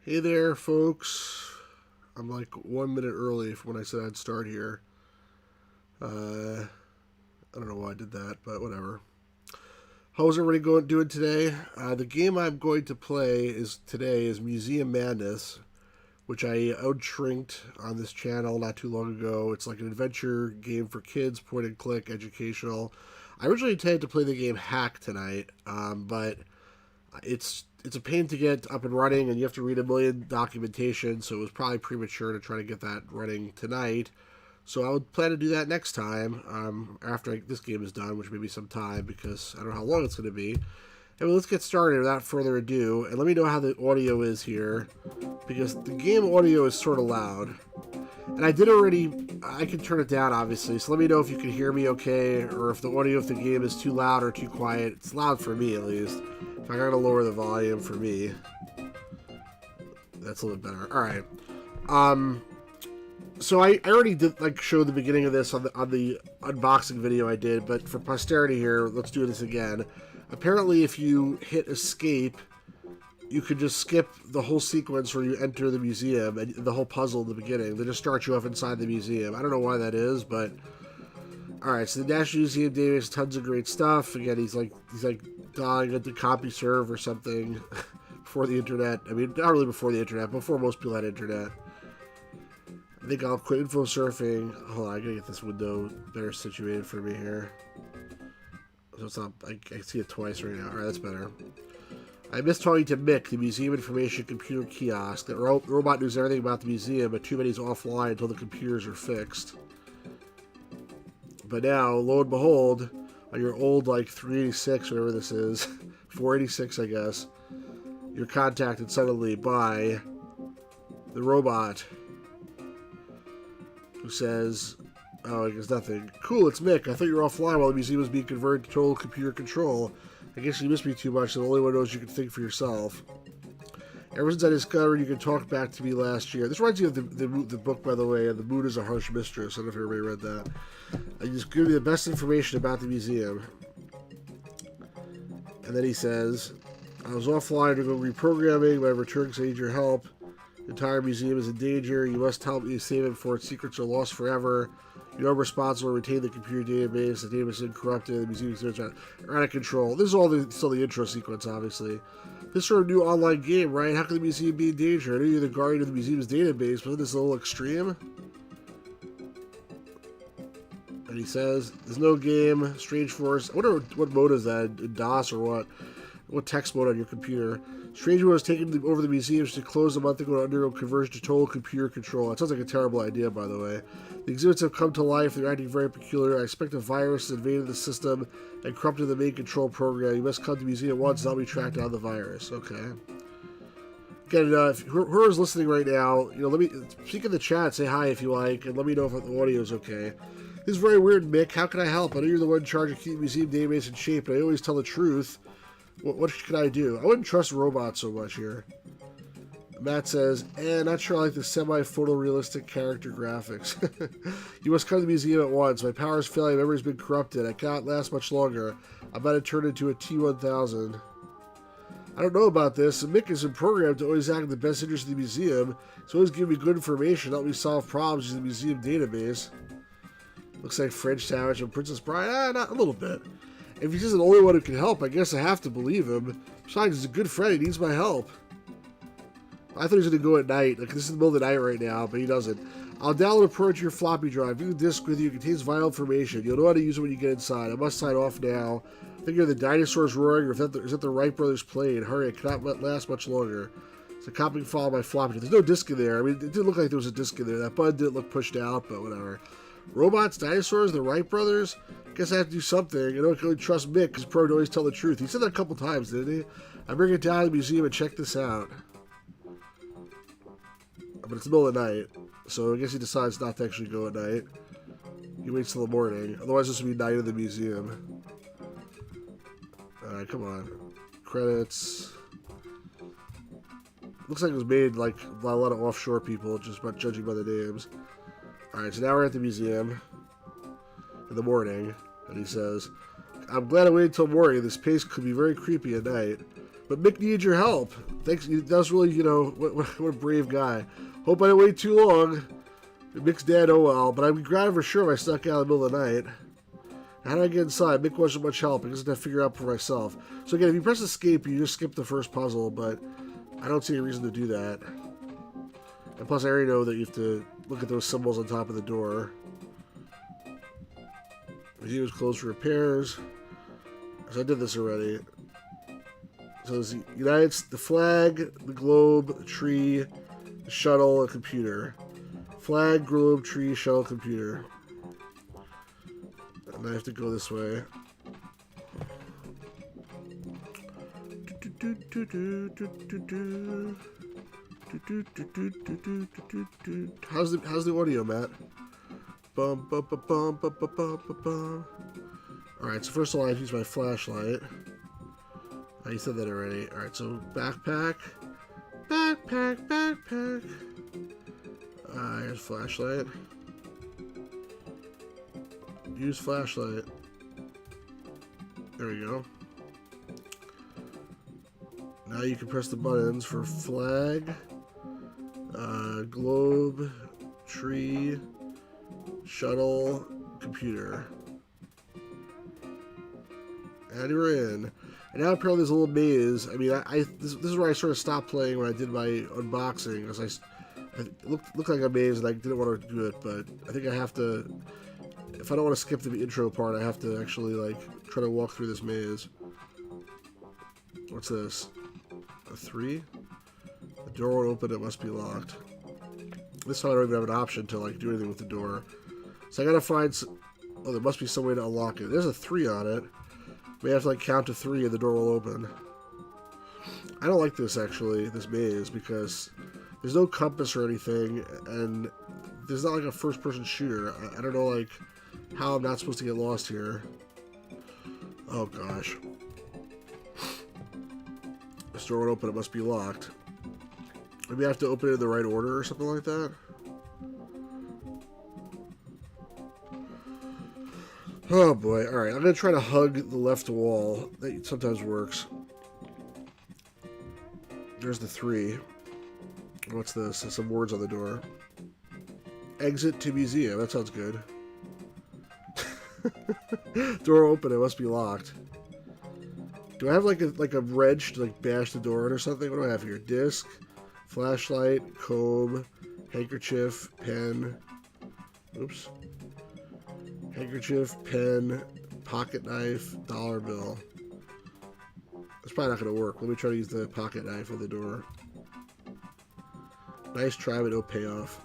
Hey there, folks. I'm like 1 minute early from when I said I'd start here. I don't know why I did that, but whatever. How's everybody doing today? The game I'm going to play today is Museum Madness, which I outshrinked on this channel not too long ago. It's like an adventure game for kids, point and click, educational. I originally intended to play the game Hack tonight, but it's a pain to get up and running, and you have to read a million documentation, so it was probably premature to try to get that running tonight. So I would plan to do that next time, after this game is done, which may be some time, because I don't know how long it's going to be. Anyway, let's get started without further ado, and let me know how the audio is here, because the game audio is sort of loud. And I can turn it down, obviously, so let me know if you can hear me okay, or if the audio of the game is too loud or too quiet. It's loud for me, at least. I gotta lower the volume for me. That's a little bit better. Alright. So I already did show the beginning of this on the unboxing video I did, but for posterity here, let's do this again. Apparently if you hit escape, you could just skip the whole sequence where you enter the museum and the whole puzzle in the beginning. They just start you off inside the museum. I don't know why that is, but alright, so the National Museum database, tons of great stuff. Again, he's like dying at the CompuServe or something before the internet. I mean, not really before the internet, before most people had internet. I think I'll quit info surfing. Hold on, I gotta get this window better situated for me here. So it's not, I see it twice right now. Alright, that's better. I miss talking to MECC, the Museum Information Computer Kiosk. That robot knows everything about the museum, but too many's offline until the computers are fixed. But now, lo and behold, on your old, 386, whatever this is, 486, I guess, you're contacted suddenly by the robot who says, oh, I guess nothing. Cool, it's Mick. I thought you were offline while the museum was being converted to total computer control. I guess you missed me too much, so the only one knows you can think for yourself. Ever since I discovered you could talk back to me last year. This reminds me of the book, by the way, The Moon is a Harsh Mistress. I don't know if everybody read that. I just give you the best information about the museum. And then he says, I was offline to go reprogramming, but I returned because I need your help. The entire museum is in danger. You must help me save it before its secrets are lost forever. You are responsible to retain the computer database. The database is corrupted. The museum is out of control. This is all still the intro sequence, obviously. This sort of new online game, right? How can the museum be in danger? I know you're the guardian of the museum's database, but isn't this a little extreme? And he says, there's no game, Strange Force. I wonder what mode is that, DOS or what? What text mode on your computer? Strange Force has taken over the museums to close a month ago to undergo conversion to total computer control. That sounds like a terrible idea, by the way. The exhibits have come to life. They're acting very peculiar. I expect a virus has invaded the system and corrupted the main control program. You must come to the museum at once and help me track down the virus. Okay. Again, if whoever's listening right now, let me speak in the chat, say hi if you like, and let me know if the audio is okay. This is very weird, Mick. How can I help? I know you're the one in charge of keeping the museum database in shape, but I always tell the truth. What can I do? I wouldn't trust robots so much here. Matt says, not sure I like the semi-photorealistic character graphics. You must come to the museum at once. My power is failing. My memory's been corrupted. I cannot last much longer. I'm about to turn into a T-1000. I don't know about this. Mick is programmed to always act in the best interest of the museum. He's always giving me good information, help me solve problems using the museum database. Looks like French sandwich and Princess Bride. Not a little bit. If he's the only one who can help, I guess I have to believe him. Besides, he's a good friend. He needs my help. I thought he was going to go at night. This is the middle of the night right now, but he doesn't. I'll download a program to your floppy drive. Bring the disk with you. It contains vital information. You'll know how to use it when you get inside. I must sign off now. I think you're the dinosaurs roaring, or is that the Wright brothers playing? Hurry, it cannot last much longer. It's a copying file of my floppy drive. There's no disk in there. I mean, it didn't look like there was a disk in there. That button didn't look pushed out, but whatever. Robots, dinosaurs, the Wright brothers? Guess I have to do something. I don't really trust Mick, because Pro would always tell the truth. He said that a couple times, didn't he? I bring it down to the museum and check this out. But it's the middle of the night, so I guess he decides not to actually go at night. He waits till the morning. Otherwise, this would be night in the museum. Alright, come on. Credits. Looks like it was made by a lot of offshore people, just by judging by the names. Alright, so now we're at the museum in the morning, and he says, I'm glad I waited until morning. This place could be very creepy at night. But Mick needs your help. Thanks. That's really, you know, what a brave guy. Hope I didn't wait too long. Mick's dead, oh well. But I'd be glad for sure if I snuck out in the middle of the night. How do I get inside? Mick wasn't much help. I just have to figure out for myself. So again, if you press escape, you just skip the first puzzle, but I don't see any reason to do that. And plus, I already know that you have to look at those symbols on top of the door. Museum is closed for repairs. So I did this already. So it's the flag, the globe, the tree, the shuttle, a computer. Flag, globe, tree, shuttle, computer. And I have to go this way. How's the audio, Matt? Bum bum bum bum bum bum bum bum. All right, so first of all, I have to use my flashlight. Oh, you said that already. All right, so backpack. Here's flashlight. Use flashlight. There we go. Now you can press the buttons for flag, globe, tree, shuttle, computer. And we're in. And now apparently there's a little maze. I mean, this is where I sort of stopped playing when I did my unboxing, because it looked like a maze and I didn't want to do it, but I think I have to, if I don't want to skip the intro part, I have to actually, like, try to walk through this maze. What's this? A 3? The door won't open, it must be locked. This time I don't even have an option to, like, do anything with the door. So I gotta find oh, there must be some way to unlock it. There's a 3 on it. We have to, like, count to 3 and the door will open. I don't like this, actually, this maze, because there's no compass or anything, and there's not, like, a first-person shooter. I don't know, like, how I'm not supposed to get lost here. Oh, gosh. This door won't open, it must be locked. Maybe I have to open it in the right order or something like that? Oh boy, alright, I'm gonna try to hug the left wall. That sometimes works. There's the 3. What's this? There's some words on the door. Exit to museum, that sounds good. Door open, it must be locked. Do I have like a wrench to like bash the door in or something? What do I have here? Disc, flashlight, comb, handkerchief, pen. Oops. Handkerchief, pen, pocket knife, dollar bill. That's probably not going to work. Let me try to use the pocket knife on the door. Nice try, but no payoff.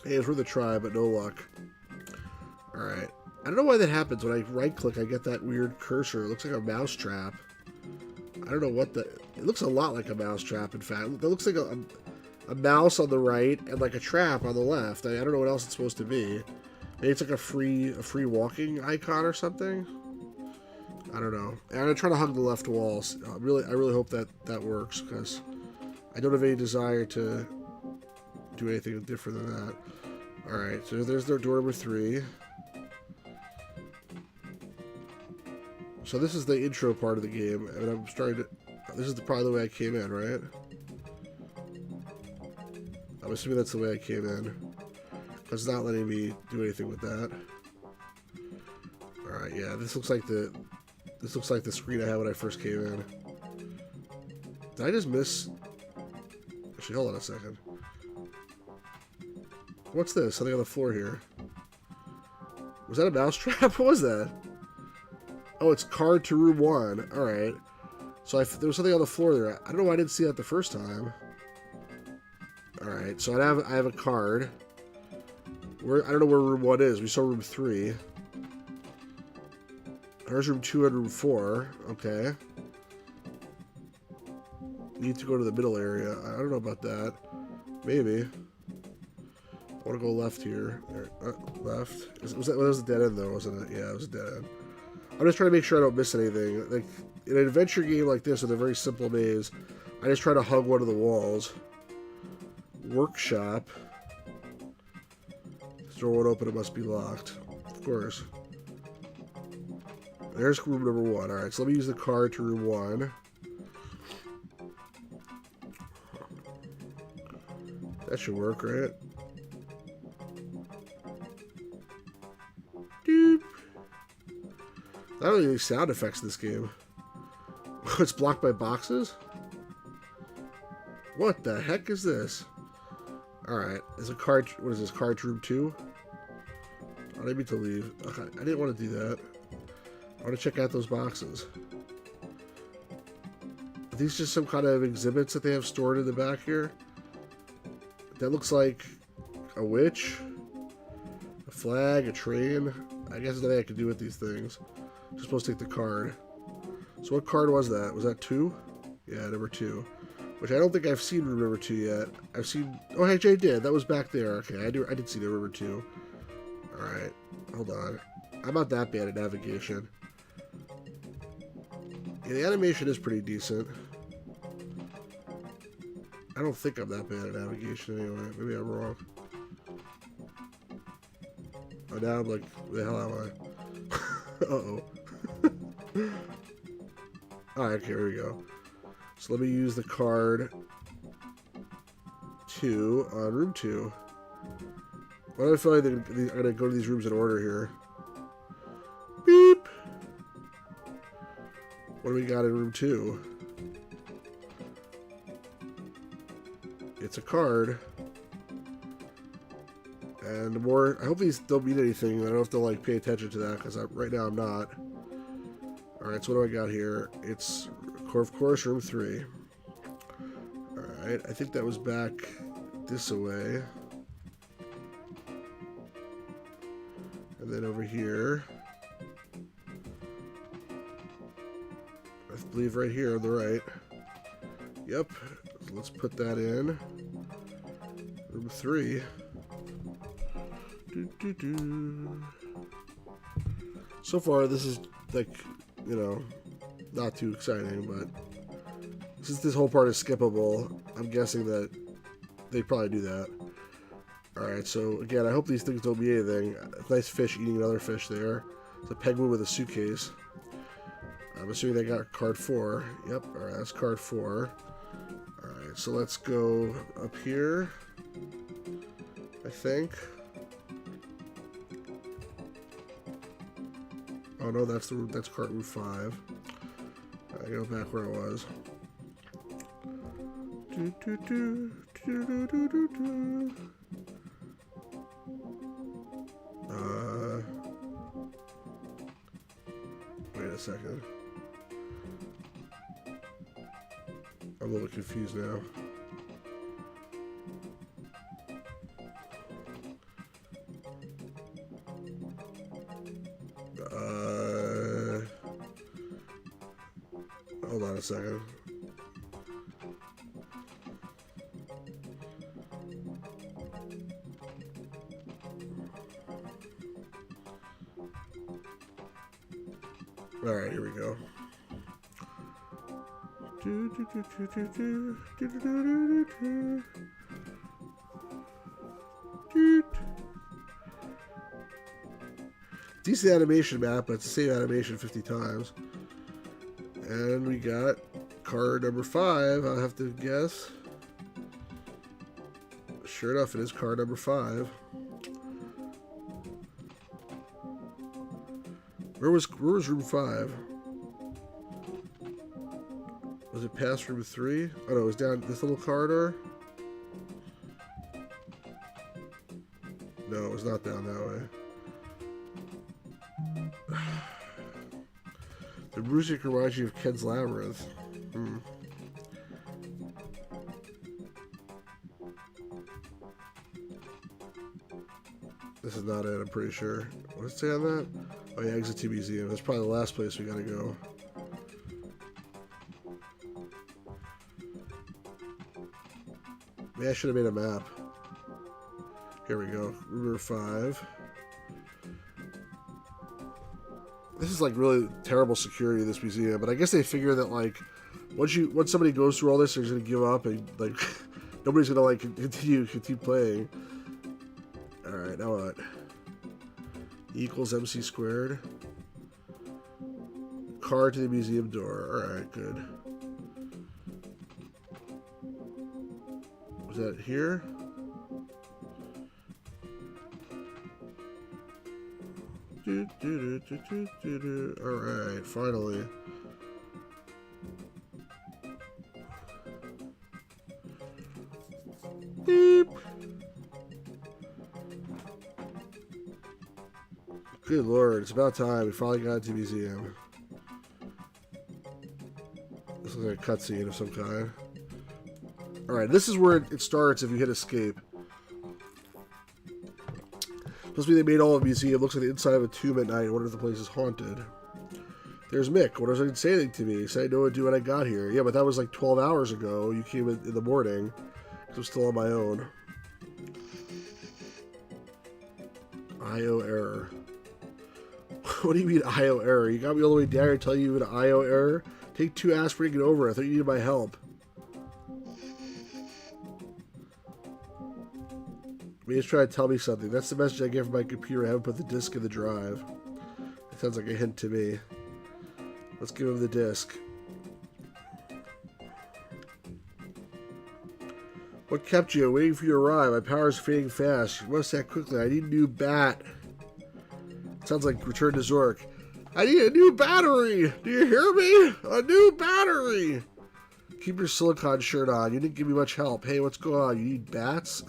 Hey, it's worth a try, but no luck. Alright. I don't know why that happens. When I right-click, I get that weird cursor. It looks like a mouse trap. I don't know what the... It looks a lot like a mouse trap, in fact. It looks like a mouse on the right and like a trap on the left. I don't know what else it's supposed to be. Maybe it's like a free walking icon or something. I don't know. I'm gonna try to hug the left walls. I really hope that works, because I don't have any desire to do anything different than that. All right, so there's their door number 3. So this is the intro part of the game, and I'm starting to. This is probably the way I came in, right? I'm assuming that's the way I came in. It's not letting me do anything with that. All right, yeah, this looks like the screen I had when I first came in. Did I just miss? Actually, hold on a second. What's this? Something on the floor here. Was that a mouse trap? What was that? Oh, it's card to room 1. All right. So there was something on the floor there. I don't know why I didn't see that the first time. All right. So I have a card. I don't know where room 1 is. We saw room 3. There's room 2 and room 4. Okay. Need to go to the middle area. I don't know about that. Maybe. I want to go left here. Left. That was a dead end, though, wasn't it? Yeah, it was a dead end. I'm just trying to make sure I don't miss anything. Like, in an adventure game like this with a very simple maze, I just try to hug one of the walls. Workshop. This door won't open, it must be locked. Of course. There's room number 1. Alright, so let me use the card to room 1. That should work, right? Doop. Not really any sound effects in this game. It's blocked by boxes? What the heck is this? Alright, there's a card. What is this? Card room 2? I didn't mean to leave. Okay, I didn't want to do that. I want to check out those boxes. Are these just some kind of exhibits that they have stored in the back here? That looks like a witch, a flag, a train. I guess there's nothing I can do with these things. Just supposed to take the card. So what card was that? Was that 2? Yeah, number 2. Which I don't think I've seen room number 2 yet. I've seen... Oh, hey, I did. That was back there. Okay, I did see room number 2. Alright, hold on. I'm not that bad at navigation. Yeah, the animation is pretty decent. I don't think I'm that bad at navigation anyway. Maybe I'm wrong. Oh, now I'm like, where the hell am I? Uh-oh. Alright, okay, here we go. So let me use the card 2 on room 2. Why do I feel like I'm going to go to these rooms in order here? Beep! What do we got in room 2? It's a card. And more... I hope these don't mean anything. I don't have to, like, pay attention to that, because right now I'm not. Alright, so what do I got here? It's, of course, room 3. Alright, I think that was back this way. And then over here, I believe right here on the right. Yep. So let's put that in. Room 3. So far, this is like, you know, not too exciting, but since this whole part is skippable, I'm guessing that they probably do that. Alright, so again, I hope these things don't mean anything. A nice fish eating another fish there. It's a penguin with a suitcase. I'm assuming they got card 4. Yep, alright, that's card 4. Alright, so let's go up here, I think. Oh no, that's card room 5. I go back where it was. Wait a second. I'm a little confused now. Hold on a second. Alright, here we go. Decent animation map, but it's the same animation 50 times. And we got card number 5, I'll have to guess. Sure enough, it is card number 5. Where was room 5? Was it past room 3? Oh no, it was down this little corridor? No, it was not down that way. The music reminds you of Ken's Labyrinth. This is not it, I'm pretty sure. What does it say on that? Oh yeah, exit to museum. That's probably the last place we gotta go. Maybe I should have made a map. Here we go. Room number 5. This is like really terrible security in this museum, but I guess they figure that like once somebody goes through all this, they're just gonna give up and like nobody's gonna like continue playing. Alright, now what? E equals MC squared. Card to the museum door. Alright, good. Was that here? Alright, finally. Beep. Good lord, it's about time. We finally got into the museum. This looks like a cutscene of some kind. Alright, this is where it starts if you hit escape. Supposed to be they made all of the museum. Looks like the inside of a tomb at night. I wonder if the place is haunted. There's Mick. What doesn't say anything to me? He said I know what to do when I got here. Yeah, but that was like 12 hours ago. You came in the morning. I'm still on my own. IO error. What do you mean IO error? You got me all the way down here telling you an IO error? Take 2 aspirin and get over it. I thought you needed my help. Maybe he's trying to tell me something. That's the message I get from my computer. I haven't put the disk in the drive. It sounds like a hint to me. Let's give him the disk. What kept you? Waiting for you to arrive. My power's fading fast. You must act quickly. I need a new bat. Sounds like Return to Zork. I need a new battery. Do you hear me? A new battery. Keep your silicone shirt on. You didn't give me much help. Hey, what's going on? You need bats?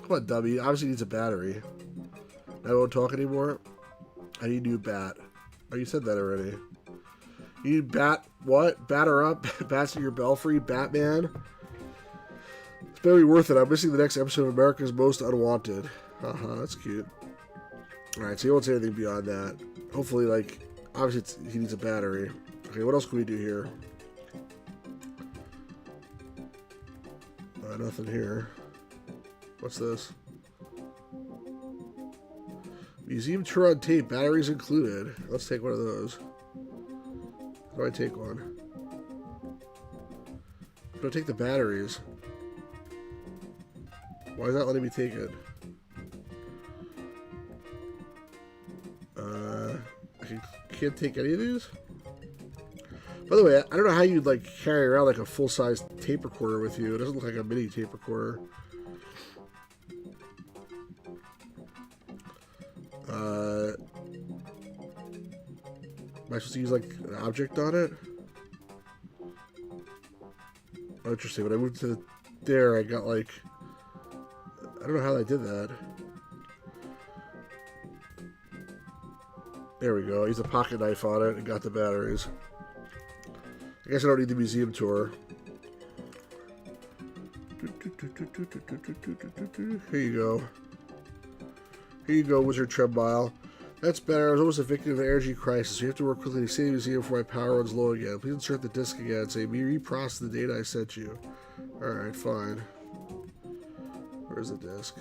Come on, dummy. Obviously needs a battery. I won't talk anymore. I need a new bat. Oh, you said that already. You need bat... What? Batter up? Bats in your belfry? Batman? It's better be worth it. I'm missing the next episode of America's Most Unwanted. Haha, that's cute. Alright, so you won't say anything beyond that. Hopefully, like... Obviously, he needs a battery. Okay, what else can we do here? Nothing here. What's this? Museum tour on tape. Batteries included. Let's take one of those. How do I take one? Don't take the batteries. Why is that letting me take it? I can't take any of these? By the way, I don't know how you'd like carry around like a full-size tape recorder with you. It doesn't look like a mini tape recorder. Am I supposed to use like an object on it? Oh, interesting. When I moved to there, I got like... I don't know how I did that. There we go. I used a pocket knife on it and got the batteries. I guess I don't need the museum tour. Here you go. Here you go, Wizard Trembile. That's better. I was almost a victim of an energy crisis. You have to work quickly to save the museum before my power runs low again. Please insert the disk again and say, reprocess the data I sent you. Alright, fine. Where's the disk?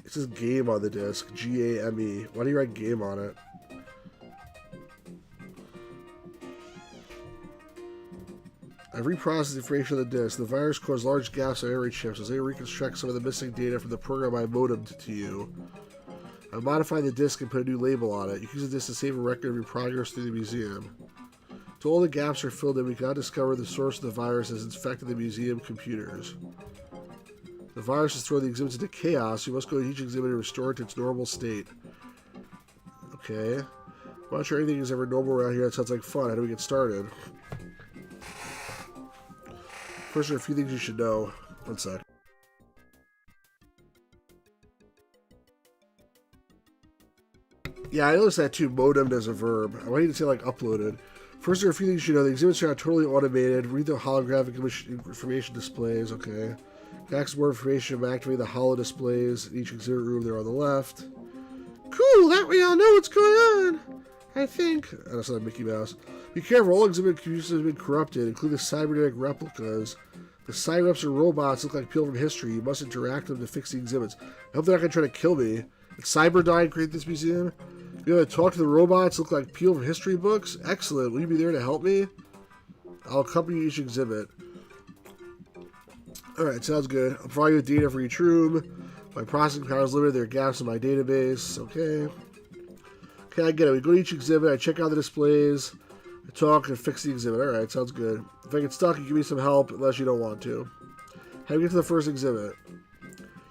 It says game on the disk. G-A-M-E. Why do you write game on it? I've reprocessed the information on the disk. The virus caused large gaps on memory chips as they reconstruct some of the missing data from the program I modemed to you. I've modified the disk and put a new label on it. You can use the disk to save a record of your progress through the museum. Until all the gaps are filled in, we cannot discover the source of the virus has infected the museum computers. The virus has thrown the exhibits into chaos. You must go to each exhibit and restore it to its normal state. Okay. I'm not sure anything is ever normal around here. That sounds like fun. How do we get started? First, there are a few things you should know. One sec. Yeah, I noticed that too. Modemed as a verb. I wanted to say like uploaded. First, there are a few things you should know. The exhibits are not totally automated. Read the holographic information displays. Okay. Access more information by activating the holo displays in each exhibit room there on the left. Cool, that way I'll know what's going on. I think. That's not Mickey Mouse. Be careful, all exhibit computers have been corrupted, including the cybernetic replicas. The cyber-ups are robots look like people from history. You must interact with them to fix the exhibits. I hope they're not going to try to kill me. Did Cyberdyne create this museum? You know, talk to the robots look like people from history books? Excellent. Will you be there to help me? I'll accompany each exhibit. Alright, sounds good. I'll provide you with data for each room. My processing power is limited. There are gaps in my database. Okay. Okay, I get it. We go to each exhibit. I check out the displays. I talk and fix the exhibit. Alright, sounds good. If I get stuck, you give me some help, unless you don't want to. How do we get to the first exhibit?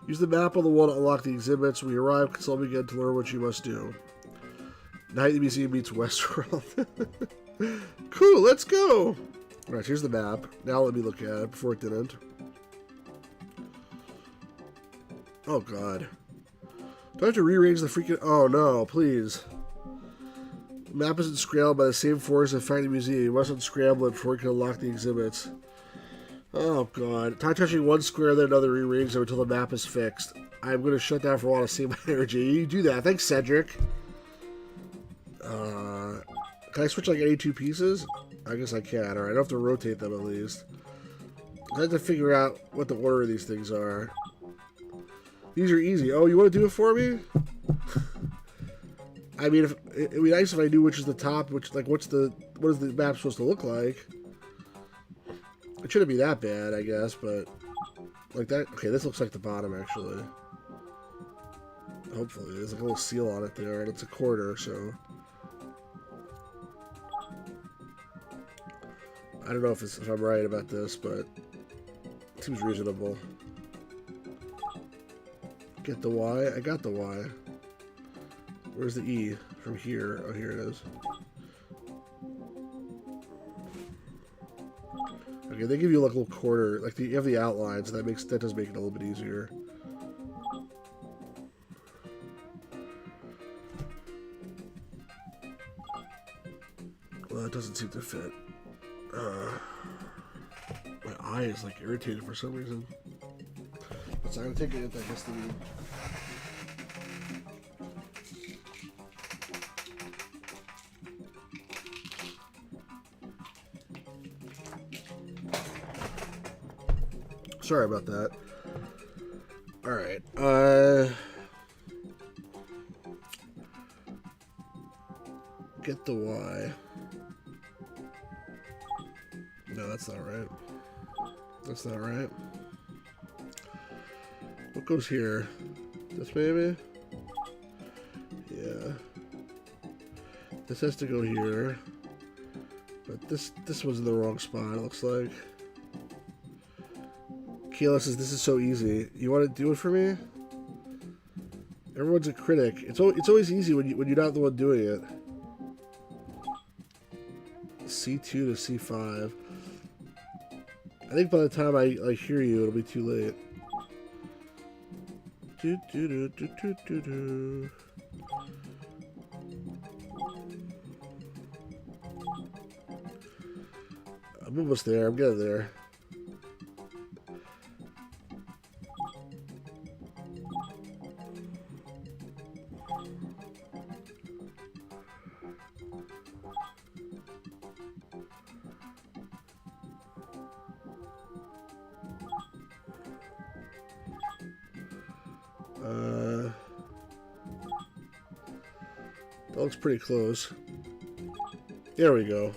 Use the map on the wall to unlock the exhibits. When you arrive, consult me again to learn what you must do. Night Museum meets Westworld. Cool, let's go! Alright, here's the map. Now let me look at it before it didn't. Oh god. Do I have to rearrange the freaking... Oh no, please. The map isn't scrambled by the same force as Finding Museum. You must unscramble it before you can unlock the exhibits. Oh god. Try touching one square, then another, rearrange them until the map is fixed. I'm going to shut down for a while to save my energy. You do that. Thanks, Cedric. Can I switch like any two pieces? I guess I can. Alright, I don't have to rotate them at least. I have to figure out what the order of these things are. These are easy. Oh, you want to do it for me? I mean, it'd be nice if I knew which is the top, what is the map supposed to look like? It shouldn't be that bad, I guess, but like that. Okay, this looks like the bottom actually. Hopefully, there's like a little seal on it there, and it's a quarter, so. I don't know if I'm right about this, but it seems reasonable. Get the Y? I got the Y. Where's the E? From here. Oh, here it is. Okay, they give you like a little quarter. Like you have the outlines. So that does make it a little bit easier. Well, it doesn't seem to fit. My eye is like irritated for some reason. So I'm gonna take an antihistamine. Sorry about that. Alright, get the Y. No, that's not right. That's not right. What goes here? This maybe? Yeah. This has to go here. But this was in the wrong spot, it looks like. Kayla says, this is so easy. You want to do it for me? Everyone's a critic. It's always easy when you're not the one doing it. C2 to C5. I think by the time I hear you, it'll be too late. Do, do, do, do, do, do, do. I'm almost there. I'm getting there. That looks pretty close. There we go.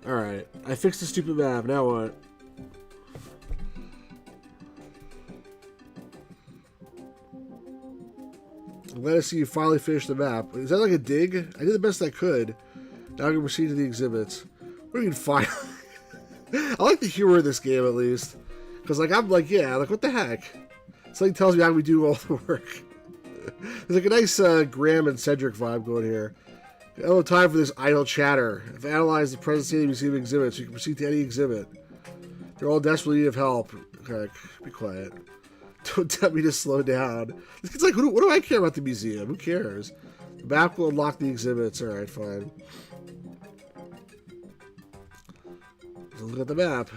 Alright, I fixed the stupid map, now what? I'm glad to see you finally finished the map. Is that like a dig? I did the best I could. Now I can proceed to the exhibits. What do you mean finally? I like the humor of this game at least. Because like I'm like, yeah, like what the heck? Something tells me I'm going to do all the work. There's like a nice Graham and Cedric vibe going here. No time for this idle chatter. I've analyzed the present state of the museum exhibits. You can proceed to any exhibit. They're all desperately in need of help. Okay, be quiet. Don't tell me to slow down. This kid's like, what do I care about the museum? Who cares? The map will unlock the exhibits. Alright, fine. Let's look at the map.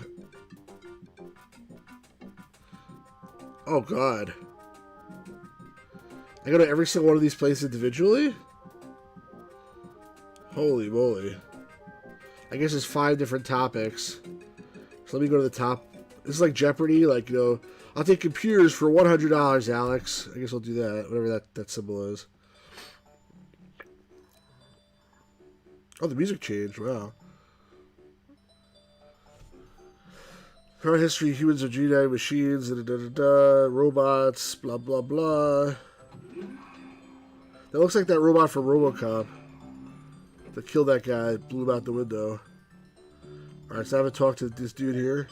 Oh, God. I go to every single one of these places individually? Holy moly. I guess there's 5 different topics. So let me go to the top. This is like Jeopardy. Like, you know, I'll take computers for $100, Alex. I guess I'll do that. Whatever that symbol is. Oh, the music changed. Wow. Current history, humans are genetic machines, robots, blah, blah, blah. That looks like that robot from RoboCop that killed that guy, blew him out the window. Alright, so I haven't talked to this dude here.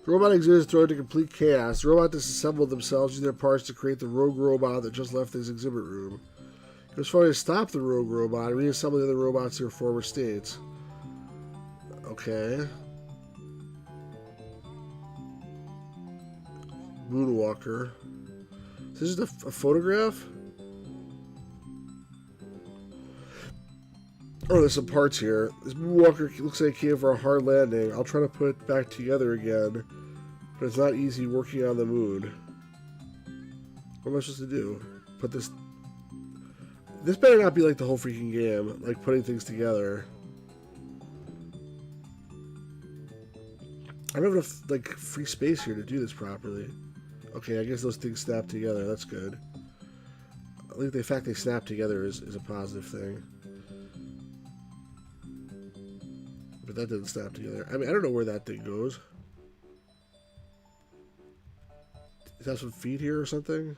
The robot exhibits thrown into complete chaos. The robot disassembled themselves using their parts to create the rogue robot that just left this exhibit room. It was fun to stop the rogue robot and reassemble the other robots to their former states. Okay. Moonwalker. Is this just a photograph? Oh, there's some parts here. This Moonwalker looks like it came for a hard landing. I'll try to put it back together again, but it's not easy working on the moon. What am I supposed to do? Put this... This better not be like the whole freaking game, like putting things together. I don't have enough, like, free space here to do this properly. Okay, I guess those things snap together. That's good. I think the fact they snap together is a positive thing. But that didn't snap together. I mean, I don't know where that thing goes. Does it have some feet here or something?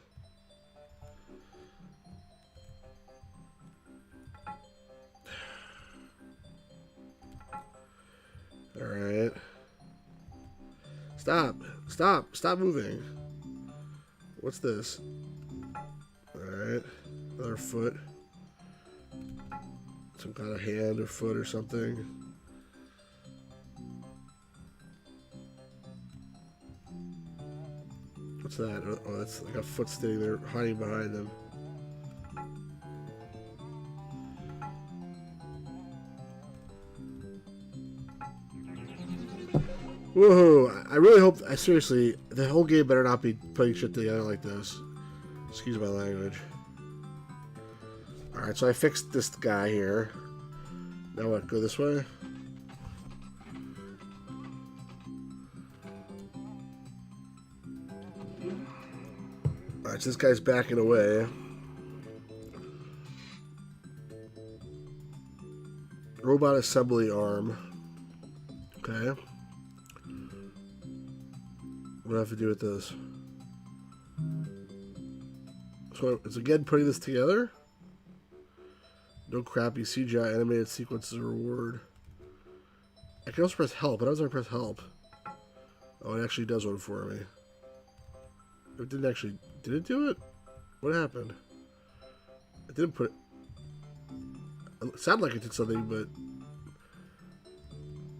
Alright. Stop! Stop! Stop moving! What's this? Alright. Another foot. Some kind of hand or foot or something. What's that? Oh, that's like a foot sitting there hiding behind them. Woohoo! I really hope, seriously, the whole game better not be putting shit together like this. Excuse my language. Alright, so I fixed this guy here. Now what, go this way? Alright, so this guy's backing away. Robot assembly arm. Okay. What do I have to do with this? So it's again putting this together? No crappy CGI animated sequences or reward. I can also press help, but how does I press help? Oh, it actually does one for me. It didn't actually... Did it do it? What happened? It didn't put it... It sounded like it did something, but...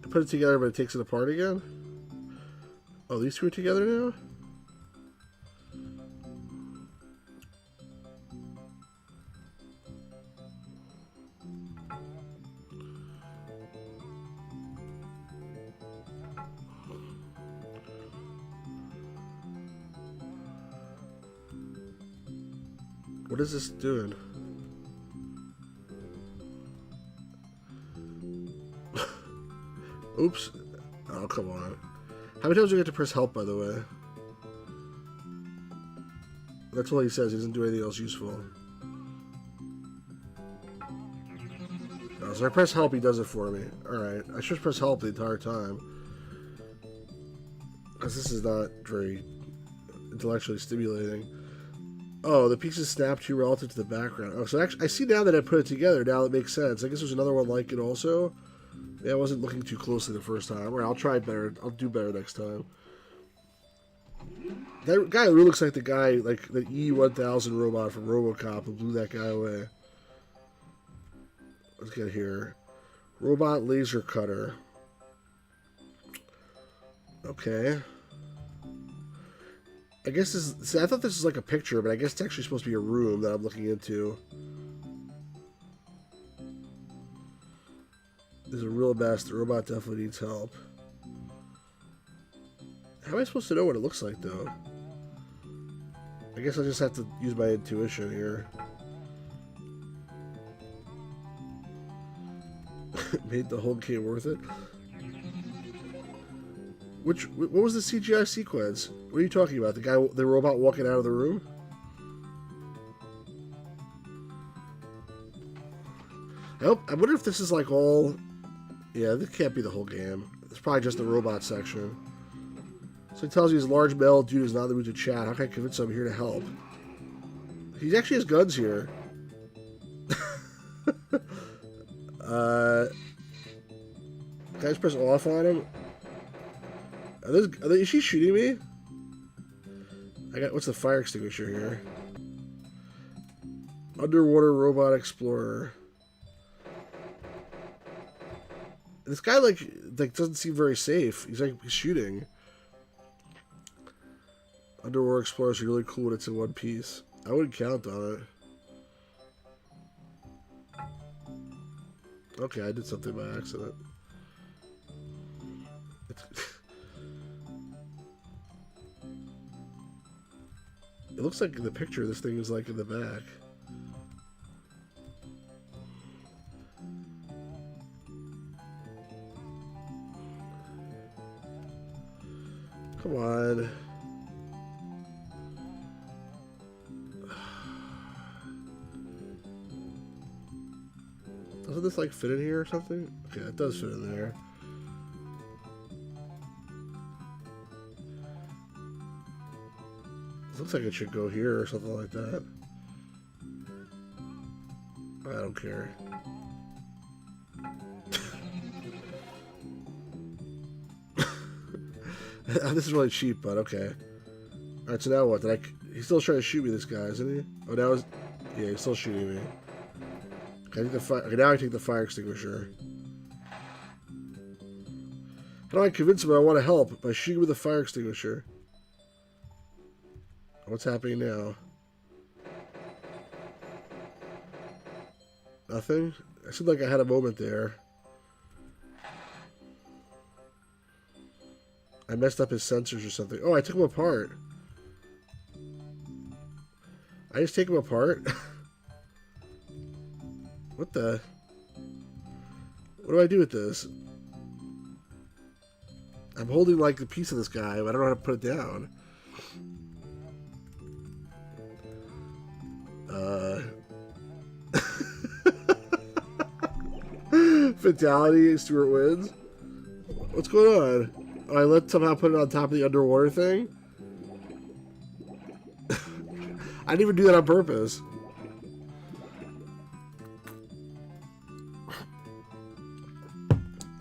It put it together, but it takes it apart again? Oh, these two are together now? What is this doing? Oops. Oh, come on. How many times do we get to press help, by the way? That's all he says. He doesn't do anything else useful. Oh, so I press help, he does it for me. Alright. I should press help the entire time. Because this is not very intellectually stimulating. Oh, the pieces snap to relative to the background. Oh, so actually, I see now that I put it together. Now it makes sense. I guess there's another one like it also. Yeah, I wasn't looking too closely the first time. Alright, I'll try better. I'll do better next time. That guy really looks like the guy, like the E-1000 robot from RoboCop who blew that guy away. Let's get here. Robot laser cutter. Okay. I guess this is... See, I thought this was like a picture, but I guess it's actually supposed to be a room that I'm looking into. This is a real mess. The robot definitely needs help. How am I supposed to know what it looks like, though? I guess I just have to use my intuition here. Made the whole game worth it. What was the CGI sequence? What are you talking about? The robot walking out of the room? I wonder if this is like all... Yeah, this can't be the whole game. It's probably just the robot section. So it tells you his large male dude is not in the mood to chat. How can I convince him I'm here to help? He actually has guns here. Can I just press off on him? Is she shooting me? What's the fire extinguisher here? Underwater robot explorer. This guy like doesn't seem very safe. He's shooting. Underwater explorers are really cool when it's in one piece. I wouldn't count on it. Okay, I did something by accident. It looks like in the picture this thing is like in the back. Come on. Doesn't this like fit in here or something? Okay, it does fit in there. This looks like it should go here or something like that. I don't care. This is really cheap, but okay. Alright, so now what? He's still trying to shoot me, this guy, isn't he? Oh, yeah, he's still shooting me. Okay, now I take the fire extinguisher. How do I convince him I want to help? By shooting with the fire extinguisher. What's happening now? Nothing? I seemed like I had a moment there. I messed up his sensors or something. Oh, I took him apart. I just take him apart? What the? What do I do with this? I'm holding like a piece of this guy, but I don't know how to put it down. Fatality, Stuart wins. What's going on? Oh, I somehow put it on top of the underwater thing? I didn't even do that on purpose.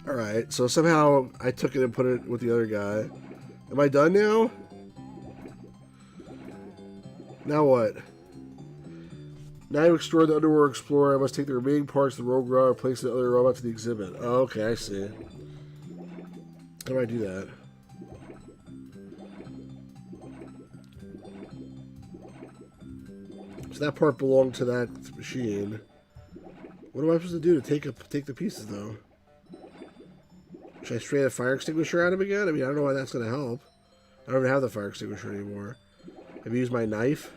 Alright, so somehow I took it and put it with the other guy. Am I done now? Now what? Now you explore the Underworld Explorer. I must take the remaining parts of the rogue robot and place the other robot to the exhibit. Oh, okay, I see. How do I do that? So that part belonged to that machine. What am I supposed to do to take the pieces, though? Should I spray a fire extinguisher at him again? I mean, I don't know why that's going to help. I don't even have the fire extinguisher anymore. Maybe use my knife?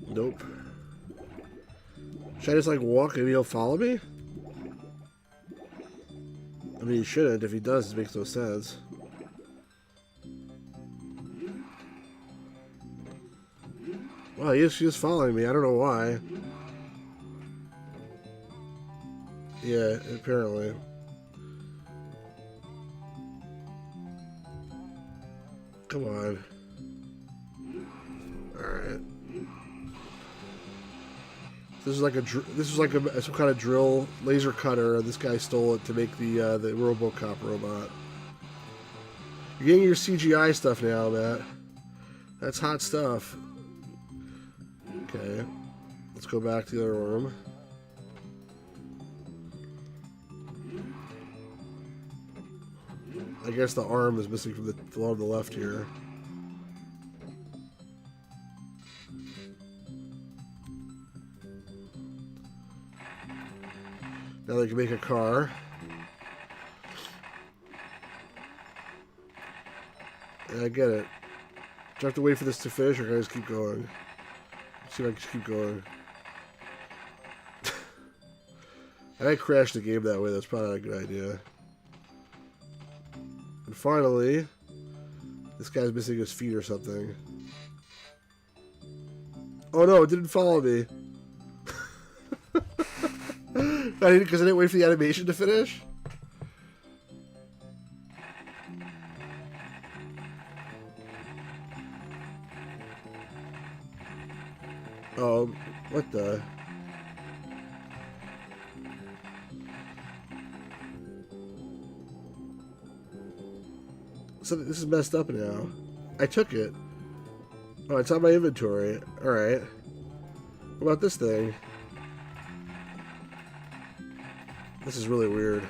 Nope. Should I just, like, walk? Maybe he'll follow me? I mean, he shouldn't. If he does, it makes no sense. Well, he is following me. I don't know why. Yeah, apparently. Come on. Alright. This is like some kind of drill laser cutter. This guy stole it to make the RoboCop robot. You're getting your CGI stuff now, Matt. That's hot stuff. Okay, let's go back to the other room. I guess the arm is missing from the one on the left here. Now they can make a car. Yeah, I get it. Do I have to wait for this to finish, or can I just keep going? Let's see if I can just keep going. I might crash the game that way. That's probably not a good idea. And finally, this guy's missing his feet or something. Oh no, it didn't follow me. Because I didn't wait for the animation to finish? Oh, what the? something. This is messed up now. I took it. Oh, it's on my inventory. All right. What about this thing? This is really weird.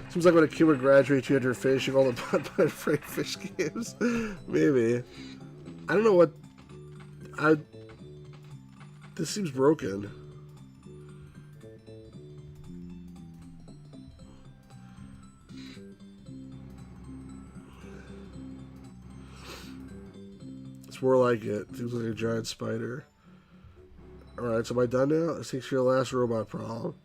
Seems like when a kid would graduate, you after finishing all the Bud Frank Fish games. Maybe. I don't know what. This seems broken. It's more like it. Seems like a giant spider. Alright, so am I done now? Let's take your last robot problem.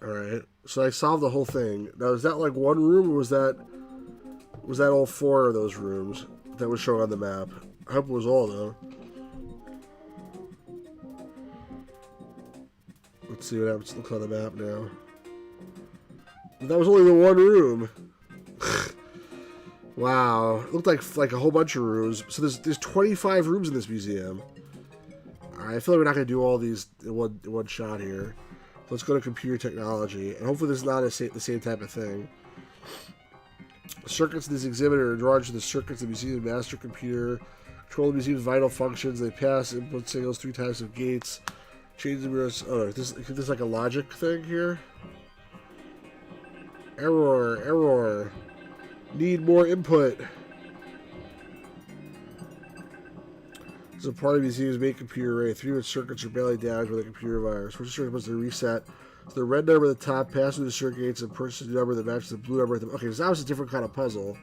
Alright, so I solved the whole thing. Now, is that like one room, or was that all 4 of those rooms that was shown on the map? I hope it was all, though. Let's see what happens. Look on the map now. That was only the one room. Wow, it looked like a whole bunch of rooms. So there's 25 rooms in this museum. All right, I feel like we're not gonna do all these in one shot here. Let's go to computer technology, and hopefully this is not the same type of thing. Circuits in this exhibit are drawn to the circuits of the museum master computer. Control the museum's vital functions. They pass input signals through types of gates. Change the mirrors. Oh, this is like a logic thing here. Error. Need more input. This is a part of the museum's main computer array. 3 of its circuits are badly damaged by the computer virus. First circuit must be reset. So the red number at the top passes through the circuit gates and purchases the number that matches the blue number at the... Okay, so that was a different kind of puzzle.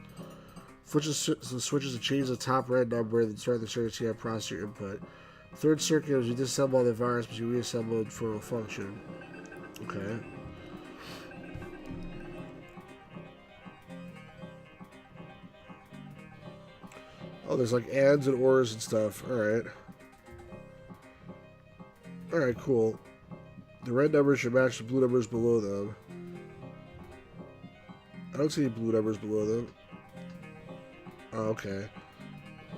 Switches to change the top red number and then start the circuit to process your input. Third circuit is you disassemble the virus, but you reassemble it for a function. Okay. Oh, there's like ands and ors and stuff. Alright. Alright, cool. The red numbers should match the blue numbers below them. I don't see any blue numbers below them. Oh, okay.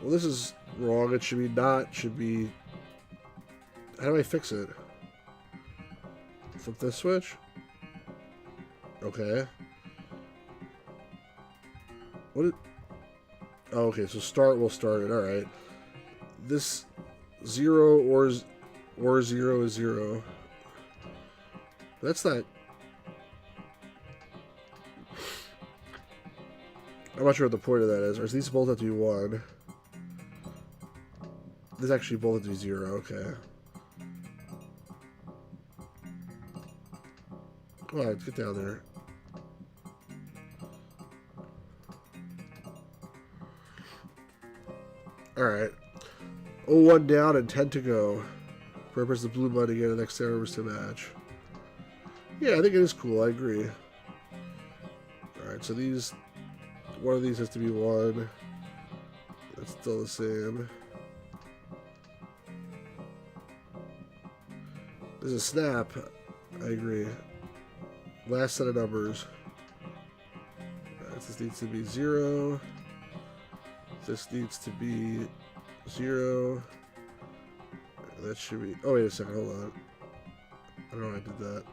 Well, this is wrong. It should be not. Should be... How do I fix it? Flip this switch? Okay. What did... Oh, okay, so start will start it. Alright. This 0 or 0 is 0. That's not... I'm not sure what the point of that is. Or is these both have to be 1? These actually both have to be 0. Okay. Come on, get down there. Alright. 01 down and 10 to go. Purpose the blue button again, the next numbers to match. Yeah, I think it is cool. I agree. Alright, so these... One of these has to be 1. That's still the same. There's a snap. I agree. Last set of numbers. Alright, this needs to be 0. This needs to be 0. That should be... Oh, wait a second. Hold on. I don't know how I did that.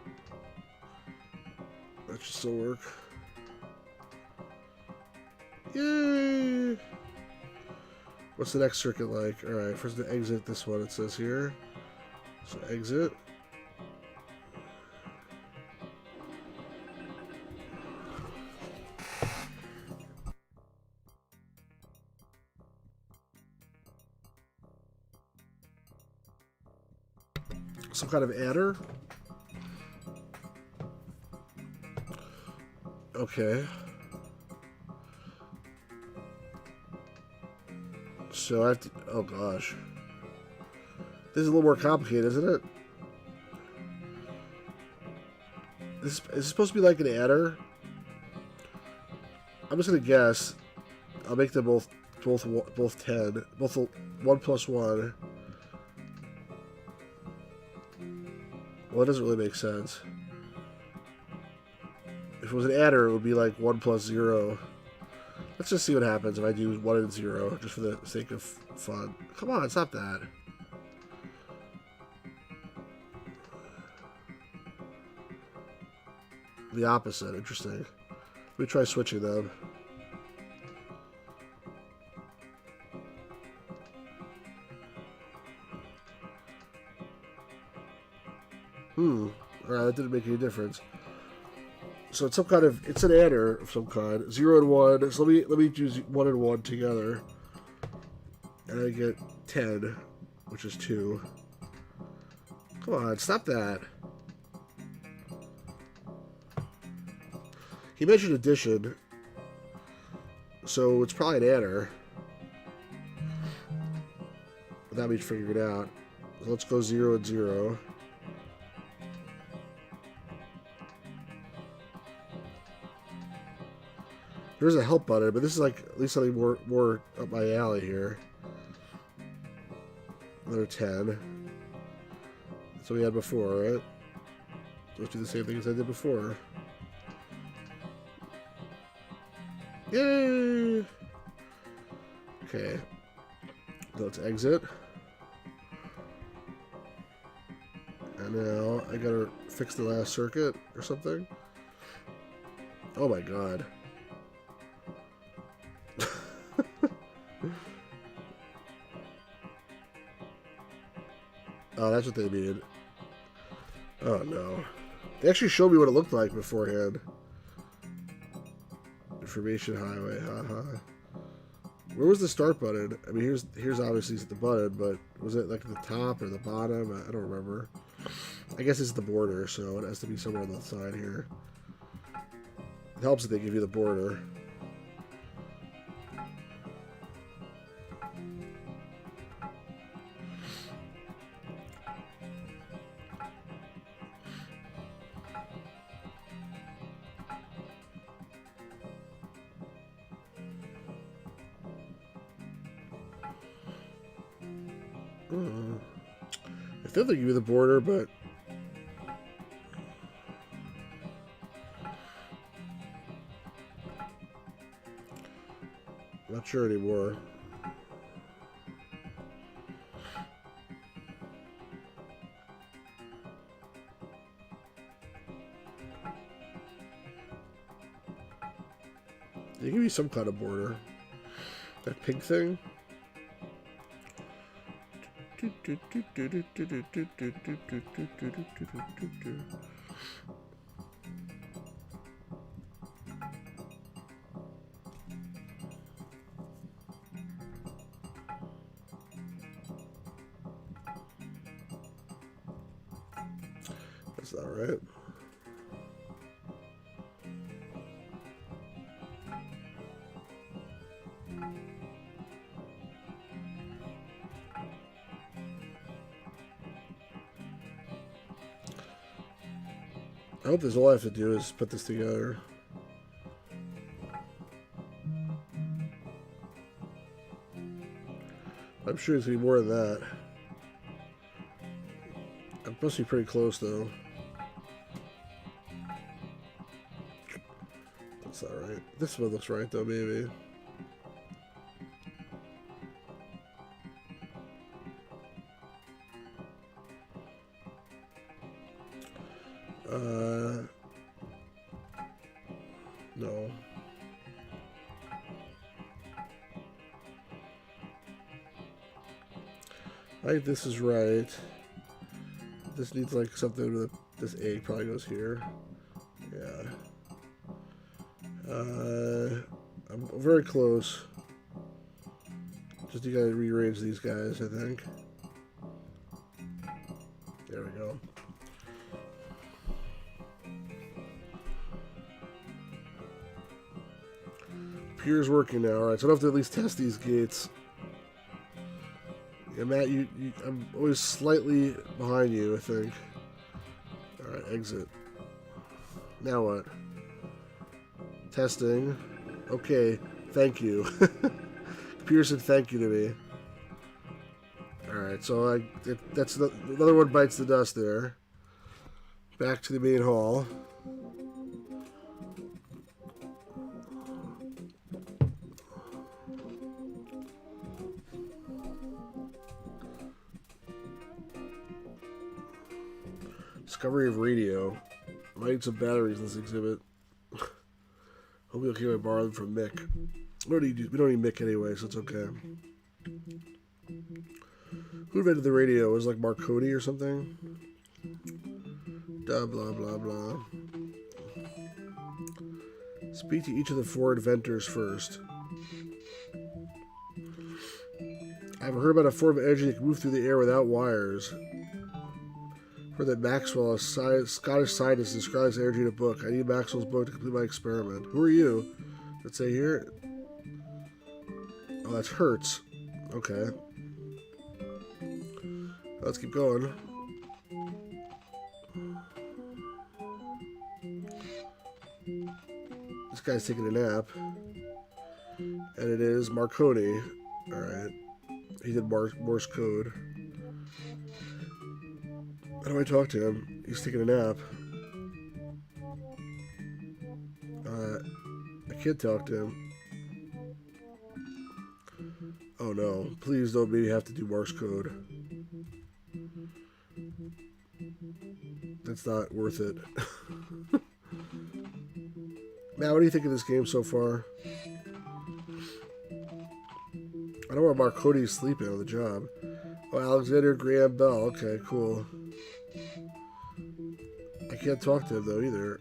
That should still work. Yay! What's the next circuit like? Alright, first to exit this one, it says here. So exit. Some kind of adder. Okay. So I have to... Oh, gosh. This is a little more complicated, isn't it? Is this supposed to be like an adder? I'm just going to guess. I'll make them both 10. Both 1 plus 1. Well, it doesn't really make sense. If it was an adder, it would be like 1 plus 0. Let's just see what happens if I do 1 and 0, just for the sake of fun. Come on, stop that. The opposite, interesting. Let me try switching them. Alright, that didn't make any difference. So it's some kind of, it's an adder of some kind. 0 and 1. So let me use 1 and 1 together. And I get 10, which is 2. Come on, stop that. He mentioned addition. So it's probably an adder. That means figure it out. So let's go 0 and 0. There's a help button, but this is like at least something more up my alley here. Another 10. That's what we had before, right? Let's do the same thing as I did before. Yay! Okay. Let's exit. And now I gotta fix the last circuit or something. Oh my god. Oh, that's what they mean. Oh no. They actually showed me what it looked like beforehand. Information highway, haha. Where was the start button? I mean, here's obviously the button, but was it like at the top or the bottom? I don't remember. I guess it's the border, so it has to be somewhere on the side here. It helps that they give you the border. I thought they give you the border, but I'm not sure anymore. They give you some kind of border. That pink thing. That's not right. I hope that's all I have to do is put this together. I'm sure it's going to be more than that. It must be pretty close, though. That's not right. This one looks right, though, maybe. No. I think this is right. This needs like something with this egg probably goes here. Yeah. I'm very close. Just you gotta rearrange these guys, I think. There we go. Computer's working now. Alright, so I have to at least test these gates. Yeah, Matt, I'm always slightly behind you, I think. Alright, exit. Now what? Testing. Okay, thank you. Computer said thank you to me. Alright, so that's another one bites the dust there. Back to the main hall. Discovery of radio. Might need some batteries in this exhibit. I'll be okay if I borrow them from Mick. We don't need Mick anyway, so it's okay. Who invented the radio? It was like Marconi or something? Blah, blah, blah, blah. Speak to each of the 4 inventors first. I've heard about a form of energy that can move through the air without wires. Heard that Maxwell, a Scottish scientist, describes energy in a book. I need Maxwell's book to complete my experiment. Who are you? Let's say here. Oh, that's Hertz. Okay. Let's keep going. This guy's taking a nap. And it is Marconi. Alright. He did Morse code. How do I talk to him? He's taking a nap. I can't talk to him. Oh no. Please don't maybe have to do Morse code. That's not worth it. Matt, what do you think of this game so far? I don't want Marconi sleeping on the job. Oh, Alexander Graham Bell. Okay, cool. I can't talk to him, though, either.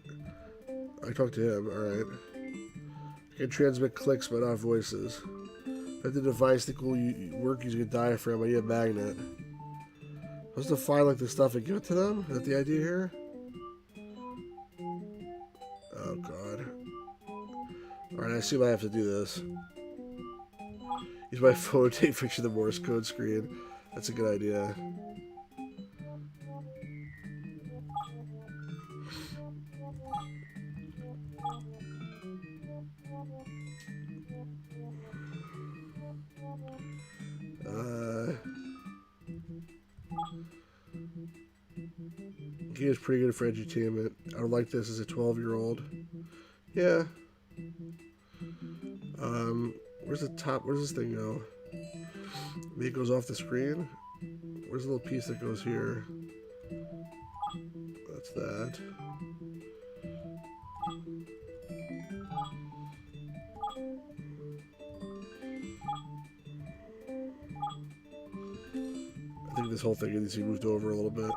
I talk to him. Alright. I can transmit clicks, but not voices. If the device that will work using a diaphragm, I need a magnet. I'm supposed to find, like, the stuff and give it to them? Is that the idea here? Oh, God. Alright, I assume I have to do this. Use my phone to take a picture of the Morse code screen. That's a good idea. Game is pretty good for edutainment. I would like this as a 12-year-old. Yeah. Where's the top? Where does this thing go? Maybe it goes off the screen? Where's the little piece that goes here? That's that. I think this whole thing needs to be moved over a little bit.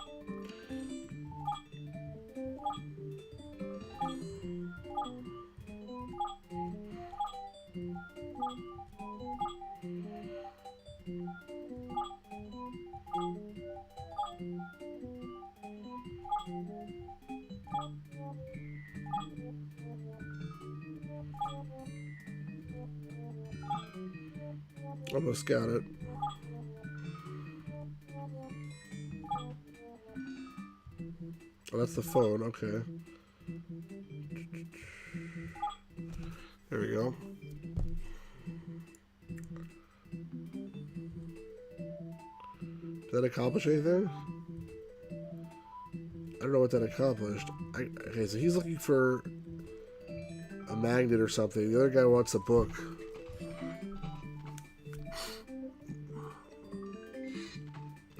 Almost got it. Oh, that's the phone. Okay. There we go. Did that accomplish anything? I don't know what that accomplished. Okay, so he's looking for a magnet or something. The other guy wants a book.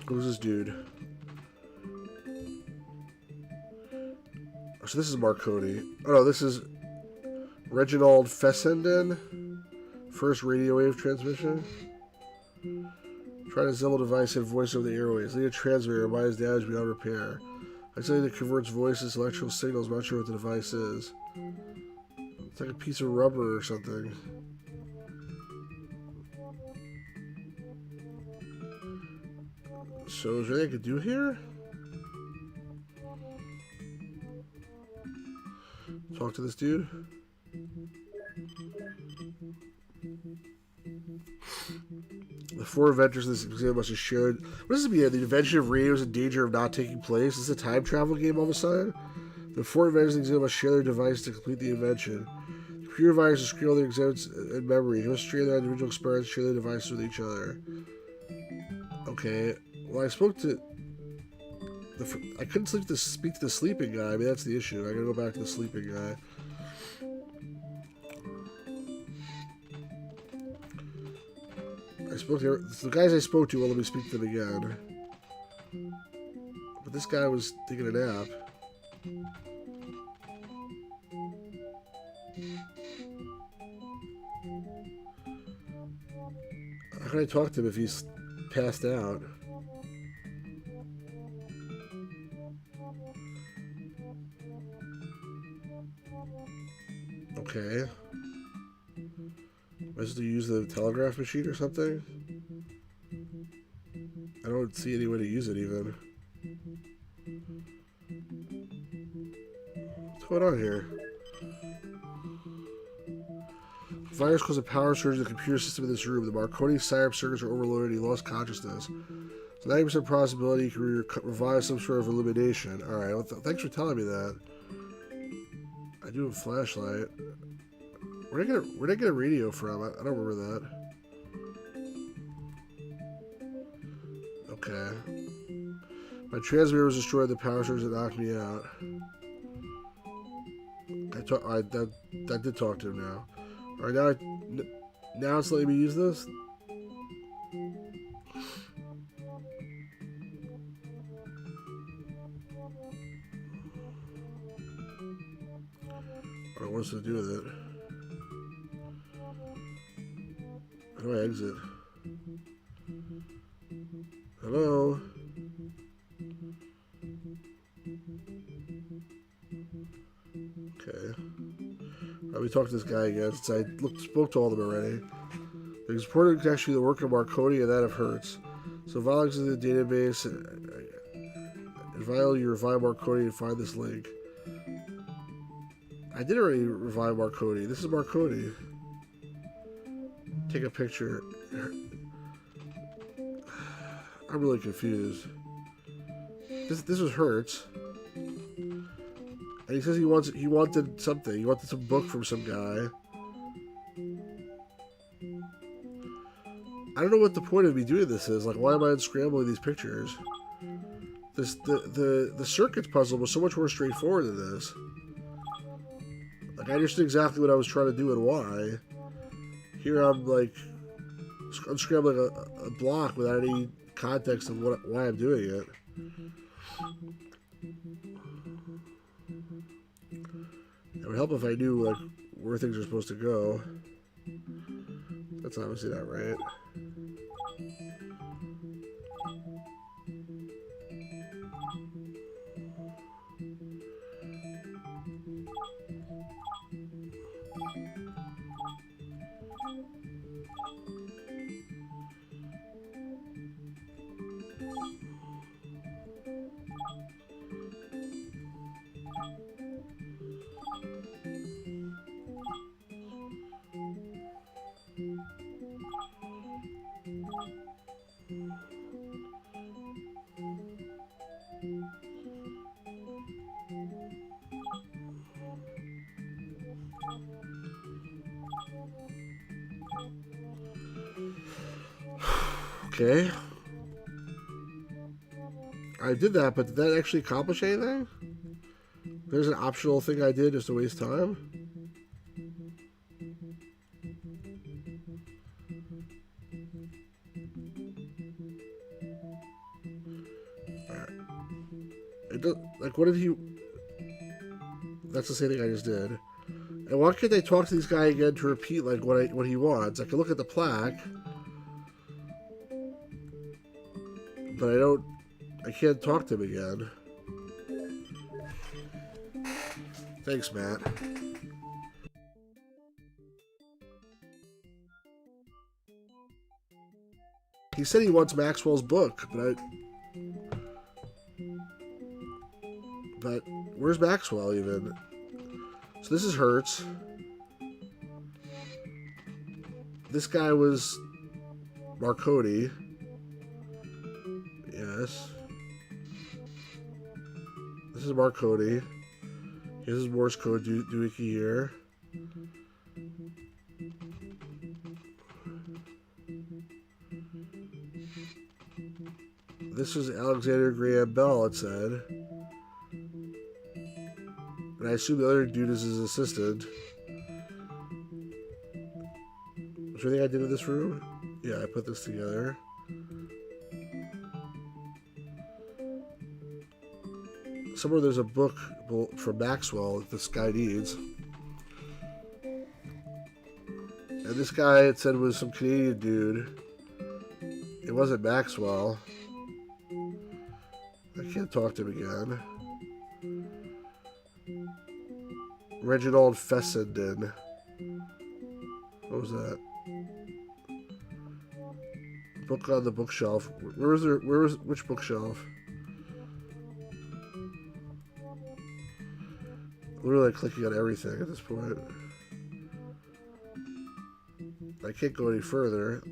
Who's this dude? So this is Marconi. Oh no, this is Reginald Fessenden. First radio wave transmission. Try to assemble device and voice over the airways. Lead a transmitter. Mine is damaged beyond repair. I say that converts voices to electrical signals. I'm not sure what the device is. It's like a piece of rubber or something. So is there anything I could do here? Talk to this dude. The 4 inventors of this exam must have shared. What does it mean? The invention of radio is in danger of not taking place. Is this a time travel game all of a sudden? The 4 inventors of the exam must share their device to complete the invention. The computer viruses screen all their exams in memory. They must share their individual experiments, share their devices with each other. Okay. Well, I spoke to. I couldn't speak to the sleeping guy. I mean, that's the issue. I gotta go back to the sleeping guy. The guys I spoke to won't let me speak to them again. But this guy was taking a nap. How can I talk to him if he's passed out? Okay. Am I supposed to use the telegraph machine or something? I don't see any way to use it even. What's going on here? The virus caused a power surge in the computer system in this room. The Marconi syrup circuits are overloaded and he lost consciousness. So 90% possibility you can revive some sort of illumination. Alright, well, thanks for telling me that. I do have a flashlight. Where'd I get a radio from? I don't remember that. Okay. My transmitter was destroyed. The power surge that knocked me out. That did talk to him now. Alright, now it's letting me use this? Alright, what's it to do with it? How do I exit? Hello? Okay. Let me talk to this guy again since I spoke to all of them already. The important is actually the work of Marconi and that of Hertz. So violate the database and violate your revive Marconi and find this link. I did already revive Marconi. This is Marconi. Take a picture. I'm really confused. This was Hertz. And he says he wanted something. He wanted some book from some guy. I don't know what the point of me doing this is. Like, why am I unscrambling these pictures? The circuits puzzle was so much more straightforward than this. Like, I understood exactly what I was trying to do and why. Here I'm like unscrambling a block without any context of why I'm doing it. It would help if I knew like where things are supposed to go. That's obviously not right. Okay. I did that, but did that actually accomplish anything? There's an optional thing I did just to waste time. Alright. It does, like, what did he... That's the same thing I just did. And why can't they talk to this guy again to repeat, like, what he wants? I can look at the plaque. But I can't talk to him again. Thanks, Matt. He said he wants Maxwell's book, but where's Maxwell even? So this is Hertz. This guy was Marconi. Yes. This is Marconi. Here's his Morse code doohickey here. This was Alexander Graham Bell, it said. And I assume the other dude is his assistant. Which I think I did in this room. Yeah, I put this together. Somewhere there's a book from Maxwell that this guy needs. And this guy, it said, was some Canadian dude. It wasn't Maxwell. I can't talk to him again. Reginald Fessenden. What was that? Book on the bookshelf. Which bookshelf? Literally clicking on everything at this point. I can't go any further.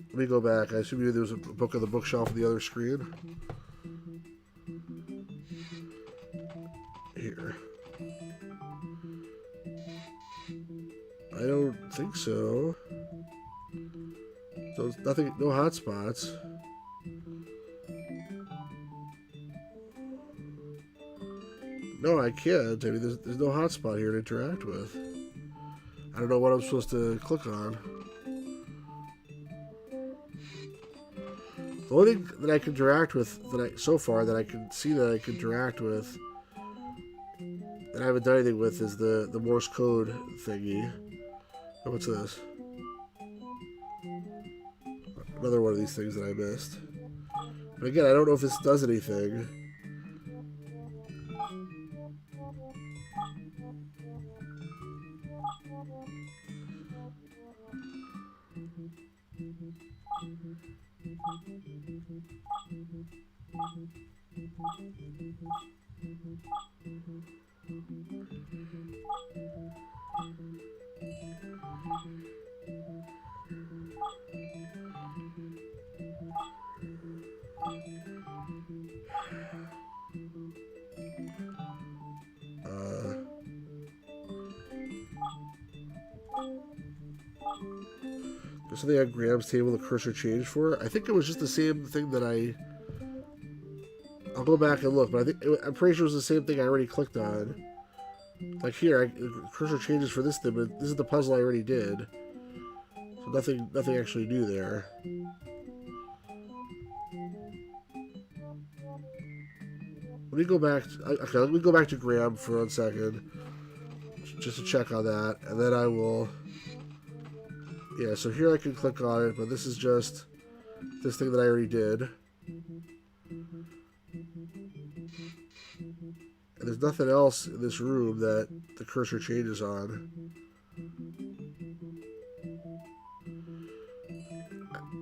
Let me go back. I assume there was a book on the bookshelf on the other screen. Here. I don't think so. So nothing, no hotspots. No, I can't. I mean, there's no hotspot here to interact with. I don't know what I'm supposed to click on. The only thing that I can interact with so far that I can see that I can interact with that I haven't done anything with is the Morse code thingy. Oh, what's this? Another one of these things that I missed. But again, I don't know if this does anything. There's something on Graham's table the cursor changed for. I think it was just the same thing that I'll go back and look, but I'm pretty sure it was the same thing I already clicked on. Like here, the cursor changes for this thing, but this is the puzzle I already did. So nothing actually new there. Let me go back. Okay, let me go back to Graham for 1 second, just to check on that, and then I will. Yeah, so here I can click on it, but this is just this thing that I already did. And there's nothing else in this room that the cursor changes on.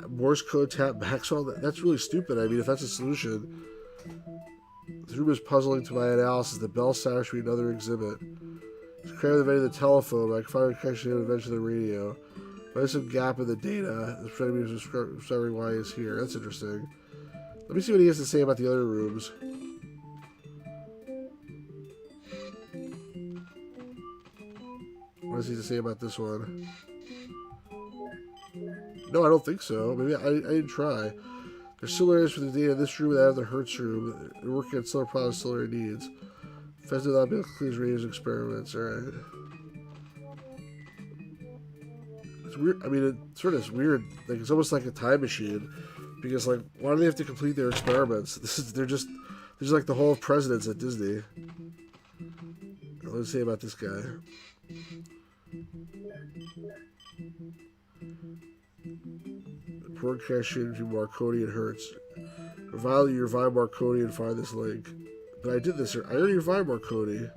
Morse code tap Maxwell? That's really stupid. I mean, if that's a solution. This room is puzzling to my analysis. The bell sound should be another exhibit. It's crammed the venue of the telephone, but I can find a connection to eventually the radio. There's some gap in the data. This friend of me is discovering why he's here. That's interesting. Let me see what he has to say about the other rooms. What does he have to say about this one? No, I don't think so. Maybe I didn't try. There's similarities for the data in this room that have the Hertz room. They're working on similar problems, similar needs. Fez did not be able to clean his radios experiments. Alright. It's weird. I mean, it sort of is weird. Like, it's almost like a time machine. Because, like, why do they have to complete their experiments? They're just like the Hall of Presidents at Disney. What does it say about this guy? Broadcast shooting between Marconi and Hertz. Violently revive Marconi and find this link. But I did this. I already revived Marconi.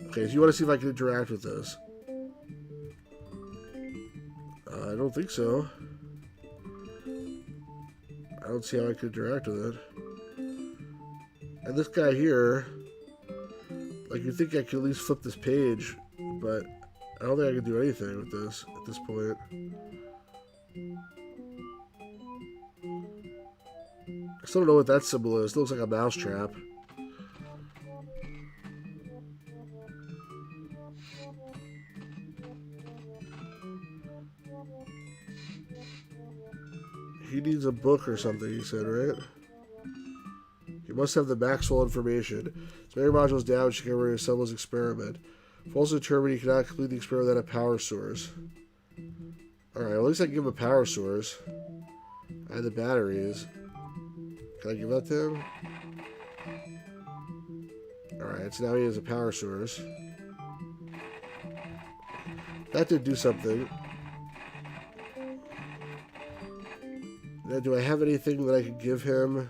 Okay, so you want to see if I can interact with this? I don't think so. I don't see how I can interact with it. And this guy here, like, you think I could at least flip this page, but I don't think I can do anything with this at this point. I still don't know what that symbol is. It looks like a mousetrap. He needs a book or something, he said, right? He must have the Maxwell information. His memory module is down. She can reassemble his experiment. False determined he cannot complete the experiment without a power source. Alright, well, at least I can give him a power source. I have the batteries. Can I give that to him? Alright, so now he has a power source. That did do something. Now, do I have anything that I could give him?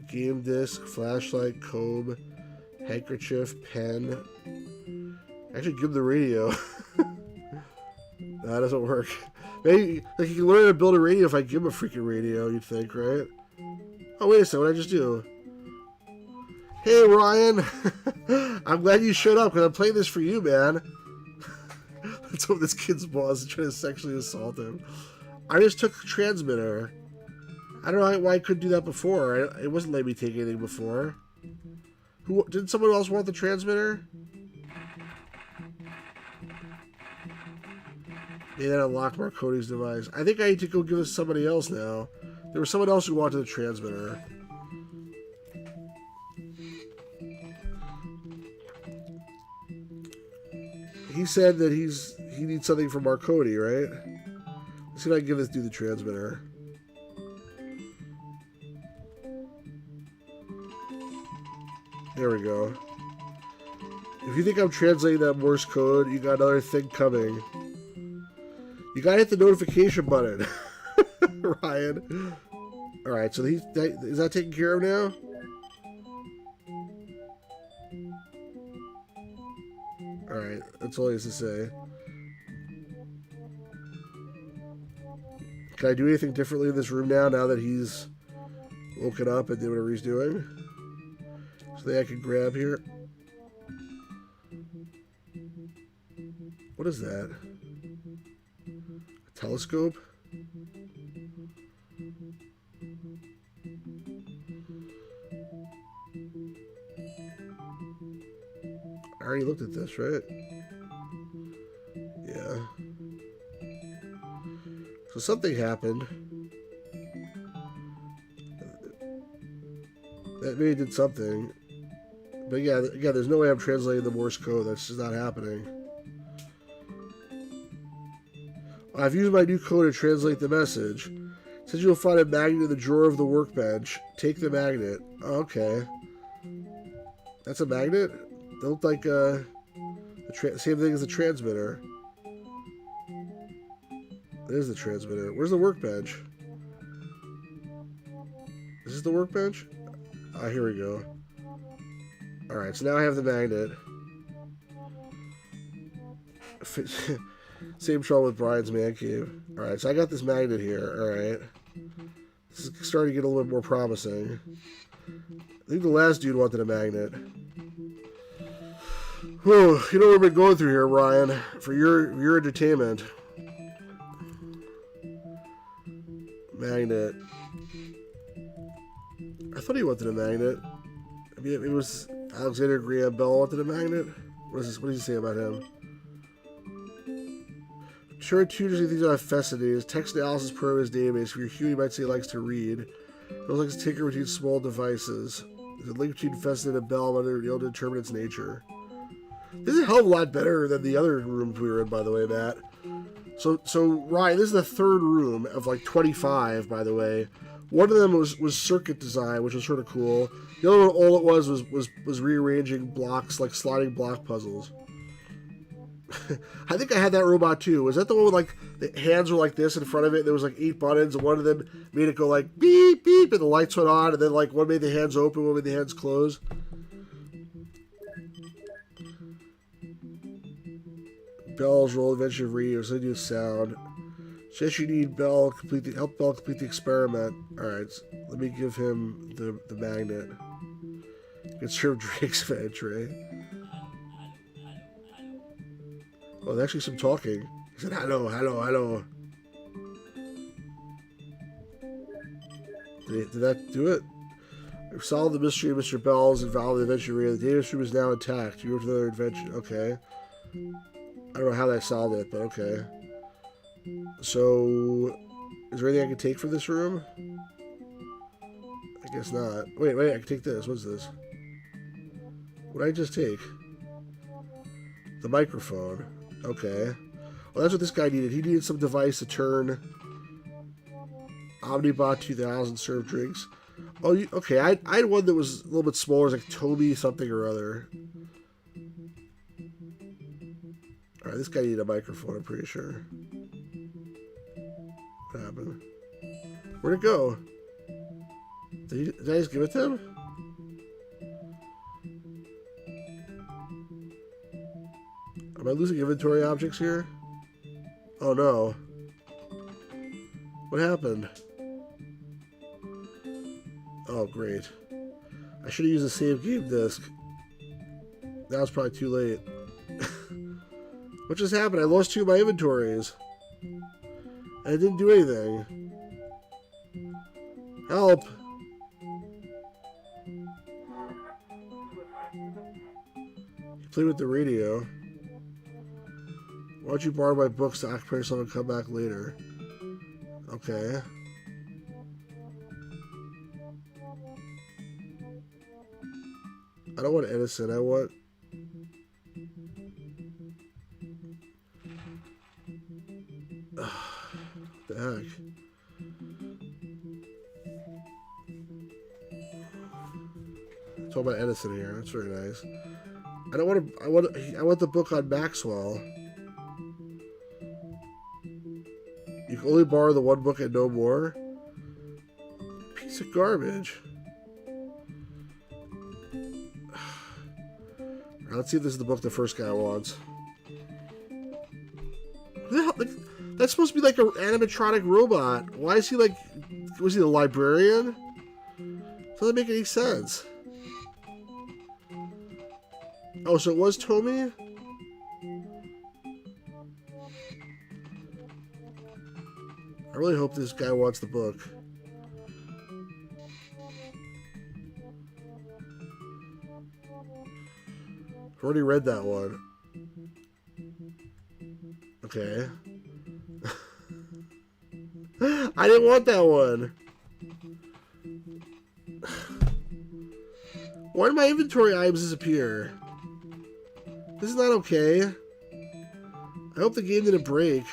Game disc, flashlight, comb, handkerchief, pen. Actually, give him the radio. That doesn't work. Maybe, like, you can learn how to build a radio if I give him a freaking radio, you'd think, right? Oh, wait a second, what did I just do? Hey, Ryan! I'm glad you showed up, because I'm playing this for you, man. Let's hope this kid's boss is trying to sexually assault him. I just took the transmitter. I don't know why I couldn't do that before. It wasn't letting me take anything before. Did someone else want the transmitter? Yeah, that unlocked Marconi's device. I think I need to go give this to somebody else now. There was someone else who wanted the transmitter. He said that he needs something from Marconi, right? Let's see if I can give this dude the transmitter. There we go. If you think I'm translating that Morse code, you got another thing coming. You gotta hit the notification button, Ryan. Alright, so is that taken care of now? Alright, that's all he has to say. Can I do anything differently in this room now that he's woken up and did whatever he's doing? Something I can grab here. What is that? A telescope? I already looked at this, right? Yeah. So something happened. That maybe did something. But yeah, there's no way I'm translating the Morse code. That's just not happening. I've used my new code to translate the message. It says you'll find a magnet in the drawer of the workbench. Take the magnet. Oh, okay. That's a magnet? They look like the same thing as the transmitter. It is the transmitter. Where's the workbench? Is this the workbench? Ah, here we go. Alright, so now I have the magnet. Same trouble with Brian's man cave. Alright, so I got this magnet here. Alright. This is starting to get a little bit more promising. I think the last dude wanted a magnet. Whew, you know what we've been going through here, Ryan. For your entertainment. Magnet. I thought he wanted a magnet. I mean, it was Alexander Graham Bell wanted a magnet. What does he say about him? Sure, tutors and things about Fessity. His text analysis program is database. For your human, you might say he likes to read. He likes to tinker between small devices. There's a link between Fessity and Bell, whether you're able to determine its nature. This is a hell of a lot better than the other rooms we were in, by the way, Matt. So Ryan, this is the third room of like 25, by the way. One of them was circuit design, which was sort of cool. The other one, all it was rearranging blocks, like sliding block puzzles. I think I had that robot too. Was that the one with like the hands were like this in front of it? There was like 8 buttons, and one of them made it go like beep beep, and the lights went on, and then like one made the hands open, one made the hands close. Bell's roll adventure of radio, so they do sound. Says you need Bell help Bell complete the experiment. Alright, so let me give him the magnet. Get served drinks fed tray. Oh, there's actually some talking. He said, hello, hello, hello. Did that do it? We've solved the mystery of Mr. Bell's involved in the adventure radio. The data stream is now intact. You go to another adventure. Okay. I don't know how that solved it, but okay. So, is there anything I can take from this room? I guess not. Wait, I can take this. What's this? What did I just take? The microphone. Okay. Well, that's what this guy needed. He needed some device to turn Omnibot 2000 serve drinks. Oh, okay. I had one that was a little bit smaller. It was like Toby something or other. Alright, this guy needed a microphone, I'm pretty sure. What happened? Where'd it go? Did I just give it to him? Am I losing inventory objects here? Oh no. What happened? Oh, great. I should have used the save game disc. Now it's probably too late. What just happened? I lost 2 of my inventories. And I didn't do anything. Help! You play with the radio. Why don't you borrow my books to occupy yourself and come back later? Okay. I don't want Edison, I want... What the heck? Talk about Edison here. That's very nice. I don't want to. I want the book on Maxwell. You can only borrow the one book and no more. Piece of garbage. Alright, let's see if this is the book the first guy wants. Who the hell? Like, that's supposed to be like an animatronic robot. Why is he like... Was he the librarian? Doesn't make any sense. Oh, so it was Tommy? I really hope this guy wants the book. I've already read that one. Okay. I didn't want that one. Why did my inventory items disappear? This is not okay. I hope the game didn't break.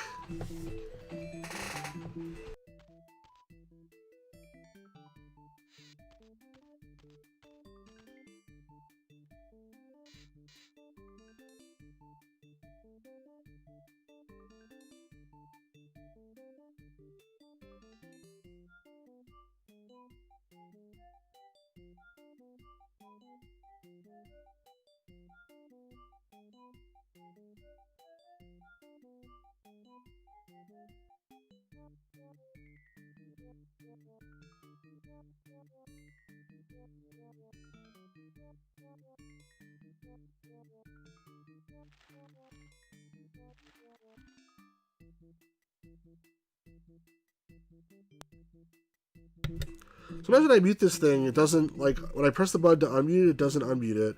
Sometimes when I mute this thing, it doesn't, like, when I press the button to unmute it, it doesn't unmute it.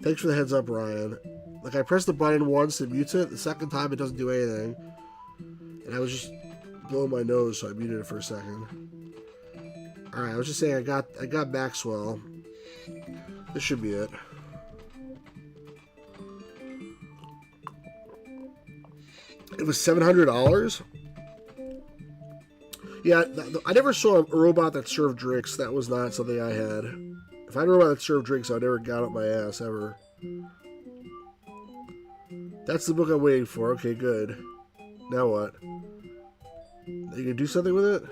Thanks for the heads up, Ryan. Like, I press the button once, it mutes it. The second time, it doesn't do anything. And I was just blowing my nose, so I muted it for a second. Alright, I was just saying, I got Maxwell. This should be it. It was $700? Yeah, I never saw a robot that served drinks. That was not something I had. If I had a robot that served drinks, I would never got up my ass, ever. That's the book I'm waiting for. Okay, good. Now what? You gonna do something with it?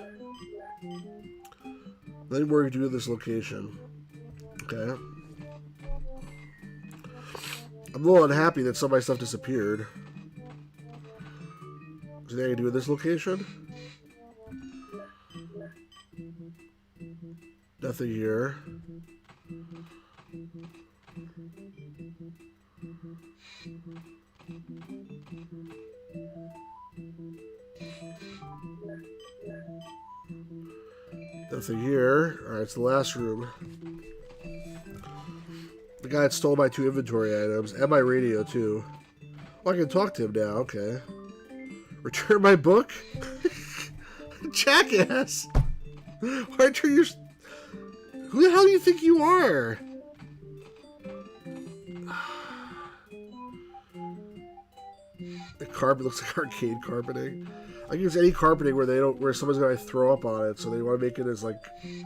Nothing more you can do with this location. Okay. I'm a little unhappy that some of my stuff disappeared. Is there anything I can do with this location? Nothing here. Nothing here. Alright, it's the last room. The guy that stole my 2 inventory items and my radio too. Oh, I can talk to him now. Okay. Return my book? Jackass! Why return your... Who the hell do you think you are? The carpet looks like arcade carpeting. I can use any carpeting where someone's gonna throw up on it, so they want to make it as, like, you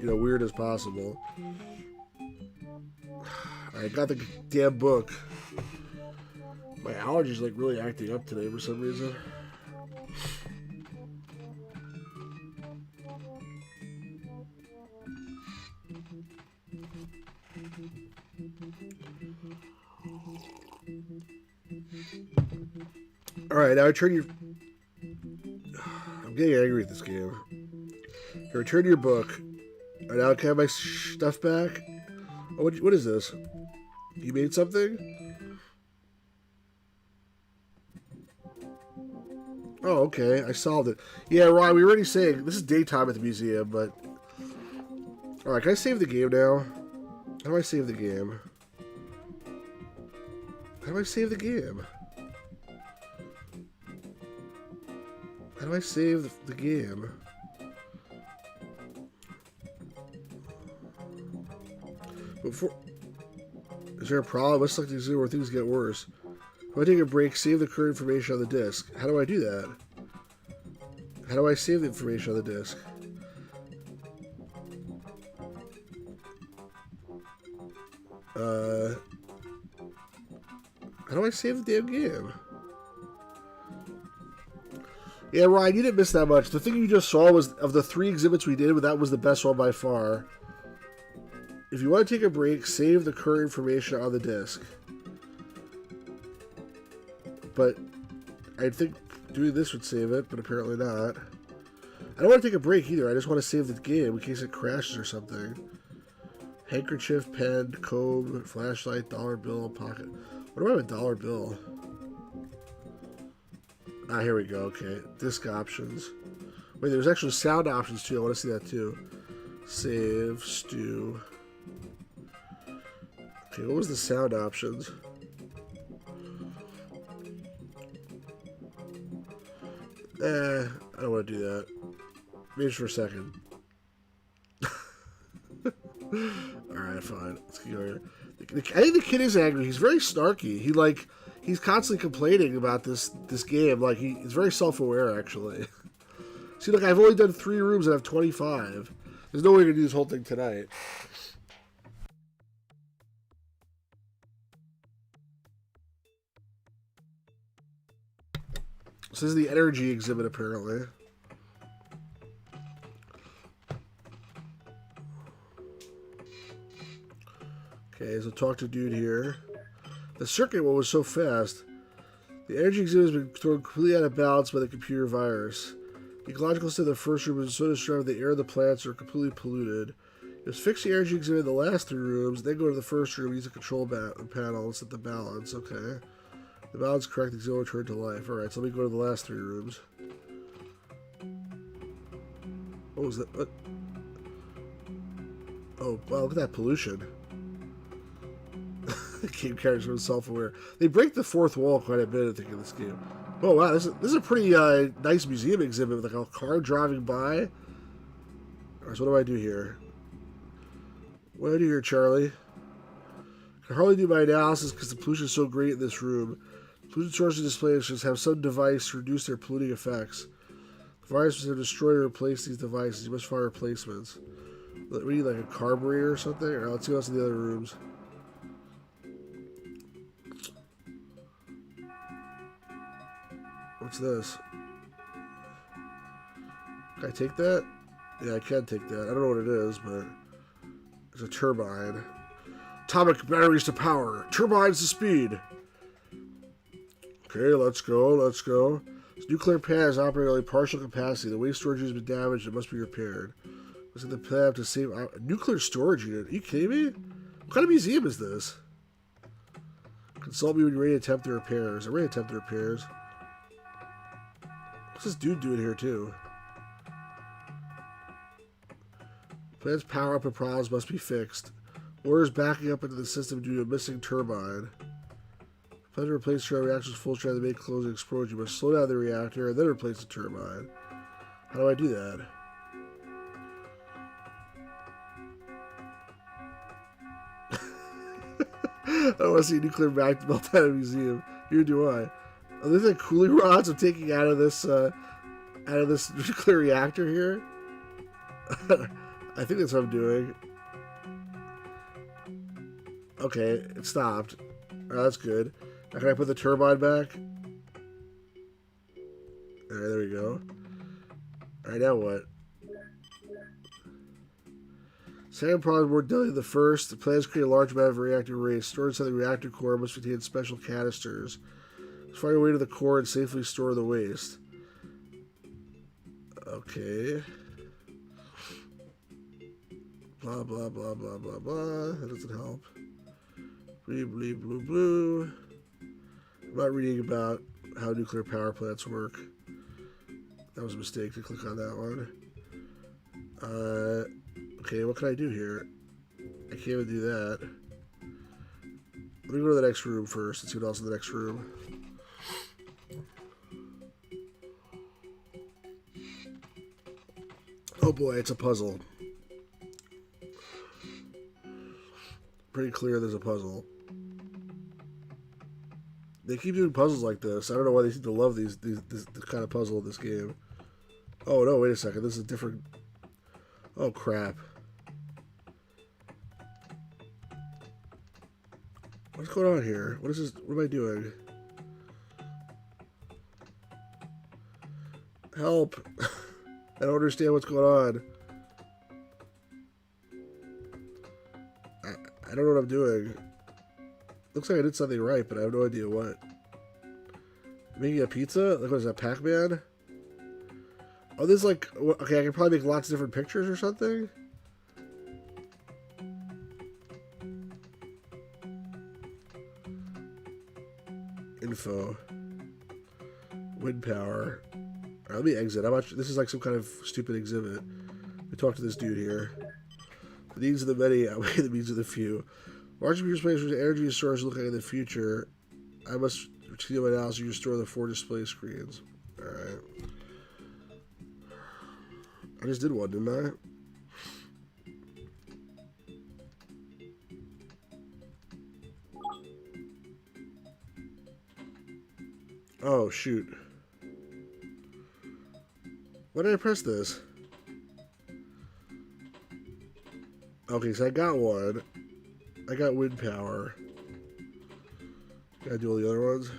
know, weird as possible. I got the damn book. My allergies like really acting up today for some reason. Alright, now return your... I'm getting angry at this game. Return your book. Alright, now can I have my stuff back? Oh, what is this? You made something? Oh, okay. I solved it. Yeah, Ryan, we were already saying this is daytime at the museum, but... Alright, can I save the game now? How do I save the game? How do I save the game? How do I save the game? Before... Is there a problem? Let's select the exhibit where things get worse. If I take a break, save the current information on the disk. How do I do that? How do I save the information on the disk? How do I save the damn game? Yeah, Ryan, you didn't miss that much. The thing you just saw was, of the 3 exhibits we did, that was the best one by far. If you want to take a break, save the current information on the disk. But I think doing this would save it, but apparently not. I don't want to take a break either. I just want to save the game in case it crashes or something. Handkerchief, pen, comb, flashlight, dollar bill, pocket. What do I have a dollar bill? Ah, here we go. Okay. Disk options. Wait, there's actually sound options too. I want to see that too. Save, stew. Okay, what was the sound options? I don't want to do that. Maybe just for a second. Alright, fine. Let's go here. I think the kid is angry. He's very snarky. He's constantly complaining about this game. Like, he's very self-aware, actually. See, look, I've only done 3 rooms and I have 25. There's no way to do this whole thing tonight. So this is the energy exhibit, apparently. Okay, so talk to dude here. The circuit one was so fast. The energy exhibit has been thrown completely out of balance by the computer virus. The ecological state of the first room is so disturbed the air and the plants are completely polluted. You must fix the energy exhibit in the last 3 rooms, then go to the first room, use the control panel and set the balance. Okay. The balance is correct, the exhibit will return to life. Alright, so let me go to the last 3 rooms. What was that? What? Oh, wow, look at that pollution. Game characters are self-aware. They break the 4th wall quite a bit, I think, in this game. Oh, wow, this is a pretty nice museum exhibit with like a car driving by. Alright, so what do I do here? What do I do here, Charlie? I can hardly do my analysis because the pollution is so great in this room. Pollution sources displays just have some device to reduce their polluting effects. The virus must have destroyed or replaced these devices. You must find replacements. We need like a carburetor or something? Alright, let's see what's in the other rooms. What's this? Can I take that? Yeah, I can take that. I don't know what it is, but it's a turbine. Atomic batteries to power. Turbines to speed. Okay, let's go. Let's go. This nuclear plant is operating at only partial capacity. The waste storage unit has been damaged. It must be repaired. Looks like the plant to save a nuclear storage unit. Are you kidding me? What kind of museum is this? Consult me when you're ready to attempt the repairs. I'm ready to attempt the repairs. What's this dude doing here, too? Plant's power up and problems must be fixed. Orders backing up into the system due to a missing turbine. Plan to replace turbine reactors full strength to make closing explosion. You must slow down the reactor and then replace the turbine. How do I do that? I don't want to see a nuclear reactor melt out of a museum. Neither do I. Are these like cooling rods I'm taking out of this nuclear reactor here? I think that's what I'm doing. Okay, it stopped. Oh, that's good. Now, can I put the turbine back? Alright, there we go. Alright, now what? Second problem more deadly than the first. The plans create a large amount of reactor waste. Stored inside the reactor core must contain special canisters. Let's find a way to the core and safely store the waste. Okay. Blah, blah, blah, blah, blah, blah. That doesn't help. Bleep, bleep, blue, blue. I'm not reading about how nuclear power plants work. That was a mistake to click on that one. Okay, what can I do here? I can't even do that. Let me go to the next room first and see what else is in the next room. Oh boy, it's a puzzle. Pretty clear there's a puzzle. They keep doing puzzles like this. I don't know why they seem to love this kind of puzzle in this game. Oh no, wait a second. This is different. Oh crap. What's going on here? What is this? What am I doing? Help! I don't understand what's going on. I don't know what I'm doing. Looks like I did something right, but I have no idea what. Making a pizza? Like, what is that, Pac-Man? Oh, this is like... Okay, I can probably make lots of different pictures or something? Info. Wind power. Alright, let me exit. This is like some kind of stupid exhibit. We talked to this dude here. The needs of the many outweigh the needs of the few. Large computer space whose energy source looking in the future. I must continue my analysis to restore the 4 display screens. Alright. I just did one, didn't I? Oh, shoot. Why did I press this? Okay, so I got one. I got wind power. Gotta do all the other ones.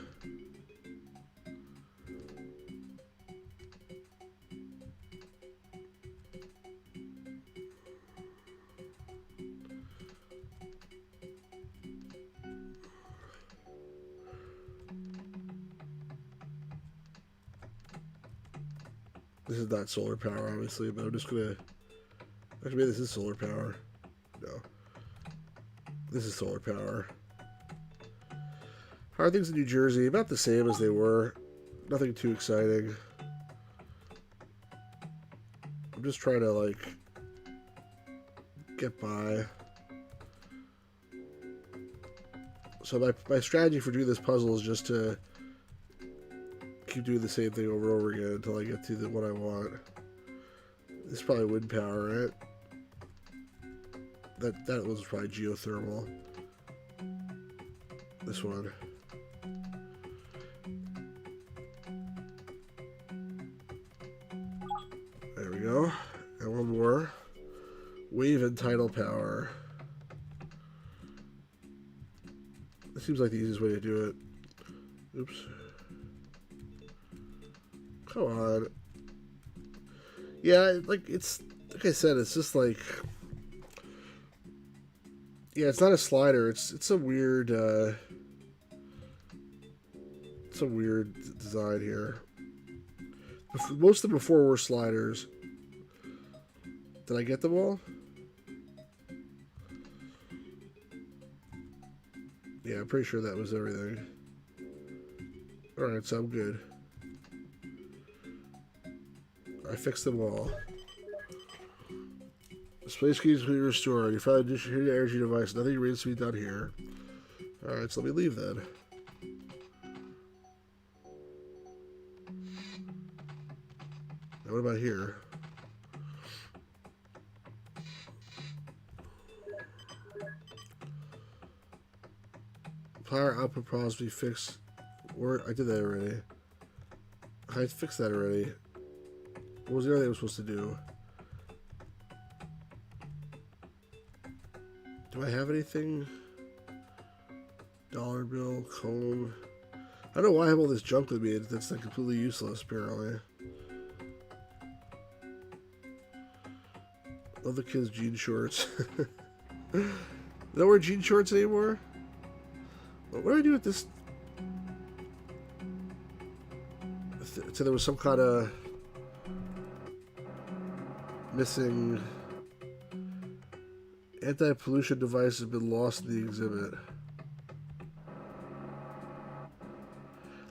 This is not solar power, obviously, but I'm just gonna... Actually, maybe this is solar power. No. This is solar power. How are things in New Jersey? About the same as they were. Nothing too exciting. I'm just trying to, like, get by. So my strategy for doing this puzzle is just to keep doing the same thing over and over again until I get to the one I want. This is probably wind power, right? That was probably geothermal. This one. There we go. And one more. Wave and tidal power. This seems like the easiest way to do it. Oops. Come on. Yeah, like I said, it's just like, yeah, it's not a slider. It's a weird design here. Most of them before were sliders. Did I get them all? Yeah, I'm pretty sure that was everything. Alright, so I'm good. I fixed them all. Space keys will be restored. You found a distributed energy device. Nothing remains to be done here. Alright, so let me leave then. Now what about here? Power output problems be fixed. Or I did that already. I fixed that already. What was the other thing I was supposed to do? Do I have anything? Dollar bill, comb. I don't know why I have all this junk with me. That's like completely useless, apparently. Love the kids' jean shorts. They don't wear jean shorts anymore? What do I do with this? So there was some kind of missing anti-pollution device has been lost in the exhibit.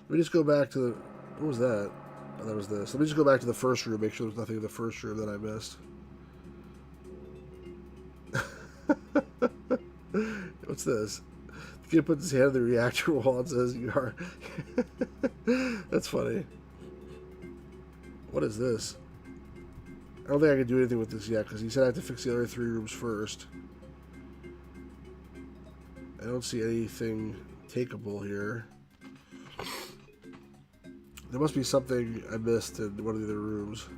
Let me just go back to the... What was that? Oh, that was this. Let me just go back to the first room, make sure there's nothing in the first room that I missed. What's this? The kid puts his hand on the reactor wall and says, "You are." That's funny. What is this? I don't think I can do anything with this yet, because he said I have to fix the other 3 rooms first. I don't see anything takeable here. There must be something I missed in one of the other rooms.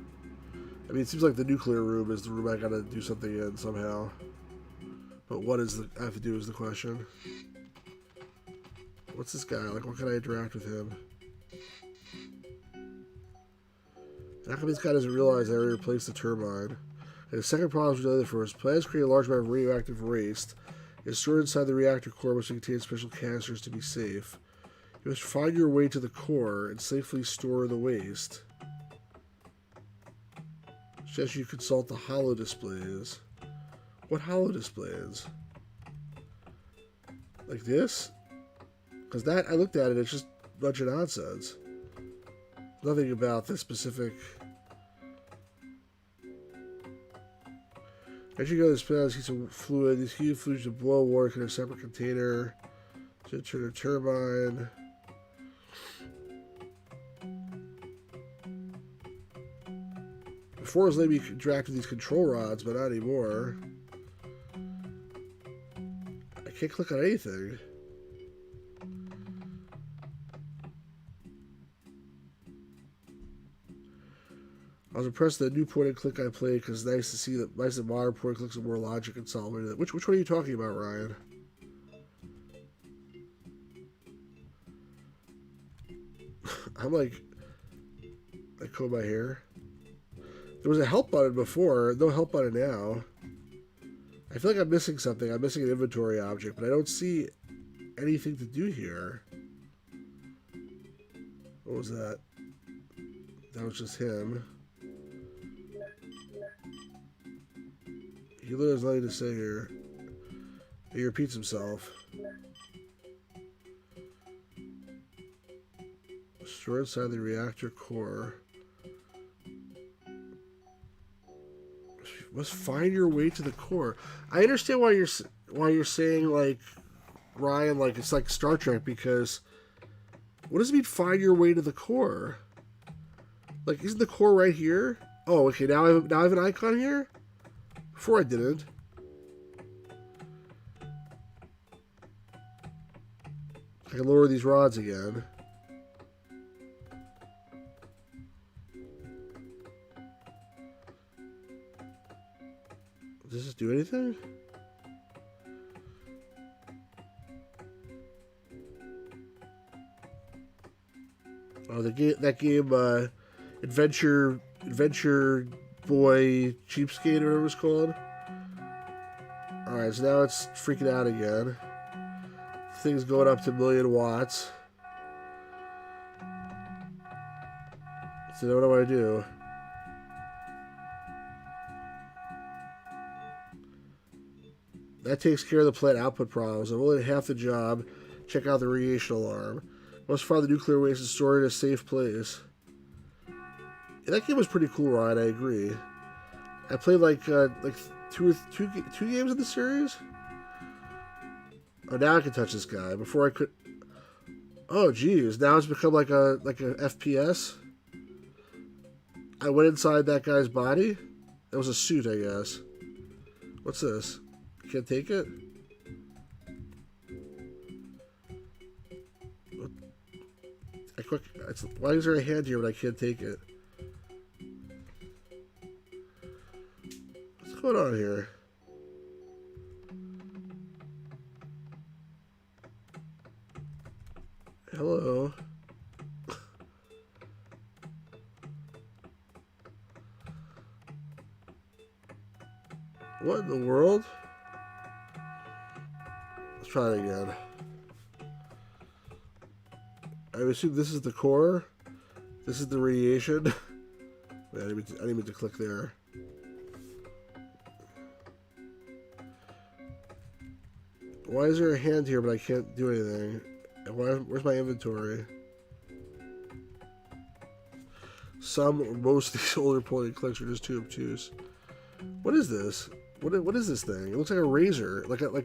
I mean, it seems like the nuclear room is the room I gotta do something in somehow. But what is I have to do is the question. What's this guy? Like, what can I interact with him? How come this guy doesn't realize I already replaced the turbine? And the second problem is related to the first. Plans create a large amount of radioactive waste. It's stored inside the reactor core, which contains special canisters to be safe. You must find your way to the core and safely store the waste. Suggest you consult the holo displays. What holo displays? Like this? Because that, I looked at it, it's just a bunch of nonsense. Nothing about this specific... As you go to this panel, see some fluid. These huge fluids to blow water in a separate container. To turn a turbine. Before it was letting me interact with these control rods, but not anymore. I can't click on anything. I was impressed with the new point and click I played because it's nice to see that nice and modern point and clicks with more logic and solid. Which one are you talking about, Ryan? I'm like, I comb my hair. There was a help button before, no help button now. I feel like I'm missing something. I'm missing an inventory object, but I don't see anything to do here. What was that? That was just him. He literally has nothing to say here. He repeats himself. Store inside the reactor core. Must find your way to the core. I understand why you're saying, like, Ryan, like it's like Star Trek, because what does it mean find your way to the core? Like, isn't the core right here? Oh, okay. Now I have an icon here. Before I didn't. I can lower these rods again. Does this do anything? Oh, that game, Adventure Boy Cheapskate, or whatever it's called. Alright, so now it's freaking out again. Thing's going up to 1,000,000 watts. So what do I do? That takes care of the plant output problems. I'm only half the job. Check out the radiation alarm. Must find the nuclear waste and store it in a safe place. Yeah, that game was pretty cool, Ryan. I agree. I played like two games in the series. Oh, now I can touch this guy. Before I could. Oh, geez. Now it's become like a FPS. I went inside that guy's body. It was a suit, I guess. What's this? Can't take it? Why is there a hand here when I can't take it? What's going on here? Hello? What in the world? Let's try it again. I assume this is the core. This is the radiation. Wait, I didn't mean to click there. Why is there a hand here but I can't do anything? Where's my inventory? Some or most of these older point and clicks are just too obtuse. What is this? What is this thing? It looks like a razor, like a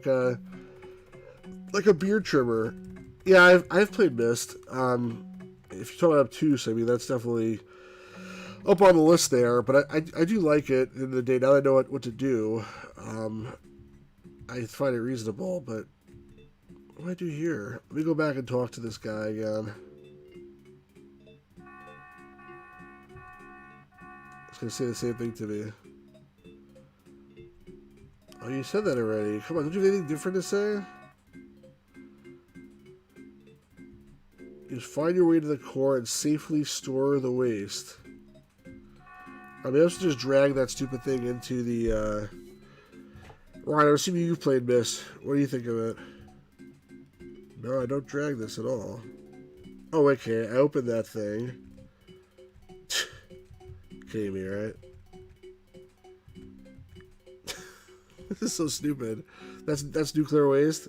beard trimmer. Yeah, I've played Myst. If you talk about obtuse, I mean that's definitely up on the list there. But I do like it in the day. Now that I know what to do, I find it reasonable. But what do I do here? Let me go back and talk to this guy again. It's gonna say the same thing to me. Oh, you said that already. Come on, don't you have anything different to say? Just find your way to the core and safely store the waste. I mean, I have to just drag that stupid thing into the, Ryan, I'm assuming you've played Myst. What do you think of it? No, I don't drag this at all. Oh, okay, I opened that thing. Kidding me, right? This is so stupid. That's nuclear waste.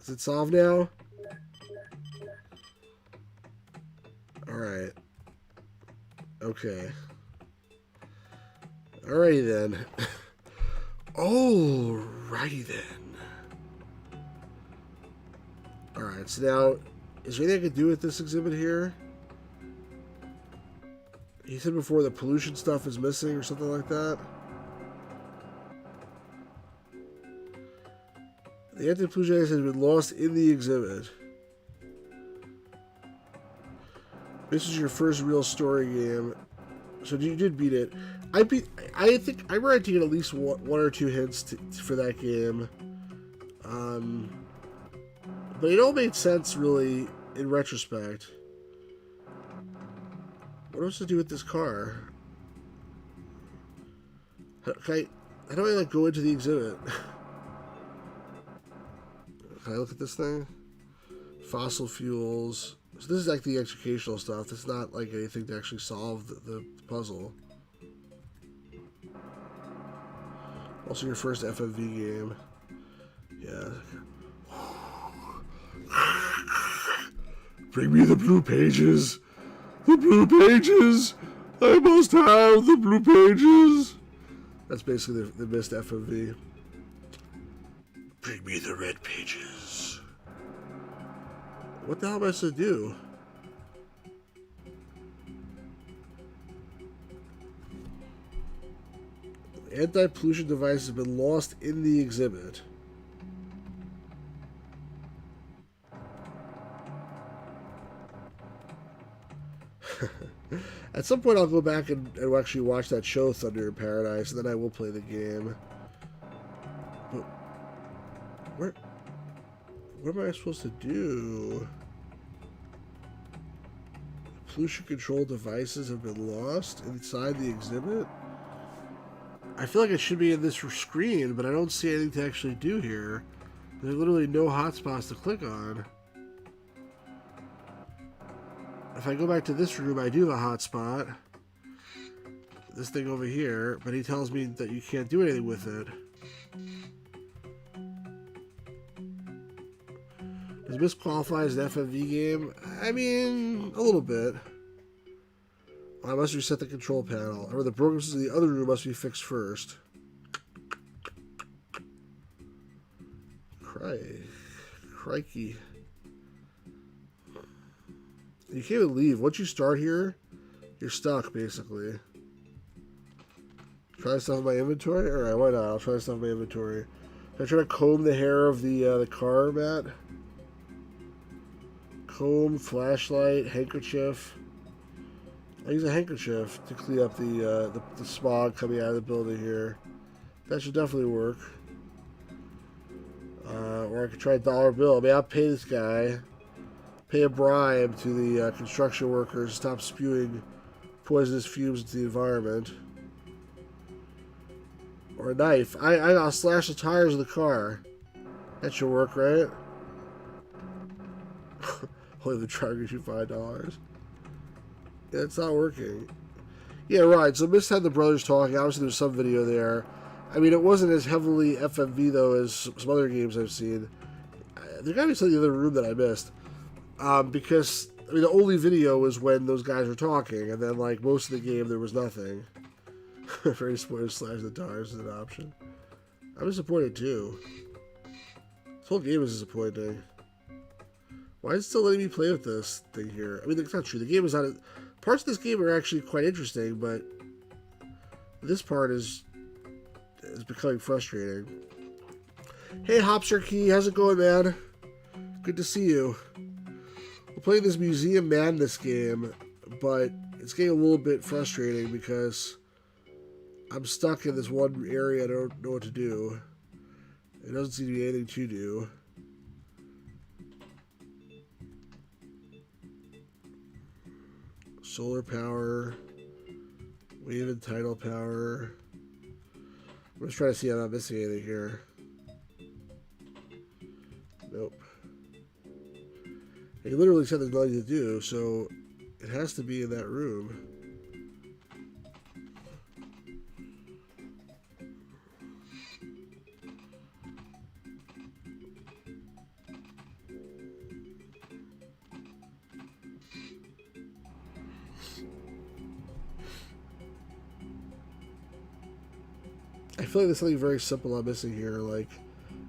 Is it solved now? Alright. Okay. Alrighty then. Alrighty then. Alright, so now, is there anything I can do with this exhibit here? He said before the pollution stuff is missing or something like that. The anti-pollution has been lost in the exhibit. This is your first real story game, so you did beat it. I think I remember to get at least one or two hints for that game, but it all made sense really in retrospect. What else to do with this car? How do I like go into the exhibit? Can I look at this thing? Fossil fuels. So this is like the educational stuff. It's not like anything to actually solve the puzzle. Also your first FMV game. Yeah. Bring me the blue pages. The blue pages! I must have the blue pages! That's basically the Myst FMV. Bring me the red pages. What the hell am I supposed to do? Anti-pollution device has been lost in the exhibit. At some point I'll go back and actually watch that show, Thunder in Paradise, and then I will play the game. But what am I supposed to do? Pollution control devices have been lost inside the exhibit? I feel like it should be in this screen, but I don't see anything to actually do here. There's literally no hotspots to click on. If I go back to this room, I do have a hotspot. This thing over here, but he tells me that you can't do anything with it. Does Myst qualify as an FMV game? I mean, a little bit. I must reset the control panel. Or the programs in the other room must be fixed first. Crikey. You can't even leave. Once you start here, you're stuck, basically. Try stuff in my inventory? Alright, why not? I'll try stuff in my inventory. Can I try to comb the hair of the car, Matt? Comb, flashlight, handkerchief. I use a handkerchief to clean up the smog coming out of the building here. That should definitely work. Or I could try a dollar bill. I mean, I'll pay this guy. Pay a bribe to the construction workers to stop spewing poisonous fumes into the environment. Or a knife. I'll slash the tires of the car. That should work, right? Only the truck gives you $5. Yeah, it's not working. Yeah, right. So Mist had the brothers talking. Obviously, there's some video there. I mean, it wasn't as heavily FMV, though, as some other games I've seen. There got to be something in the other room that I missed. Because, I mean, the only video was when those guys were talking. And then, like, most of the game, there was nothing. Very spoilers slash the tires is an option. I'm disappointed, too. This whole game is disappointing. Why is it still letting me play with this thing here? I mean, it's not true. The game is not... Parts of this game are actually quite interesting, but this part is becoming frustrating. Hey, Hopster Key, how's it going, man? Good to see you. We're playing this Museum Madness game, but it's getting a little bit frustrating because I'm stuck in this one area. I don't know what to do. It doesn't seem to be anything to do. Solar power, wave and tidal power. I'm just trying to see if I'm not missing anything here. Nope. He literally said there's nothing to do, so it has to be in that room. I feel like there's something very simple I'm missing here. Like,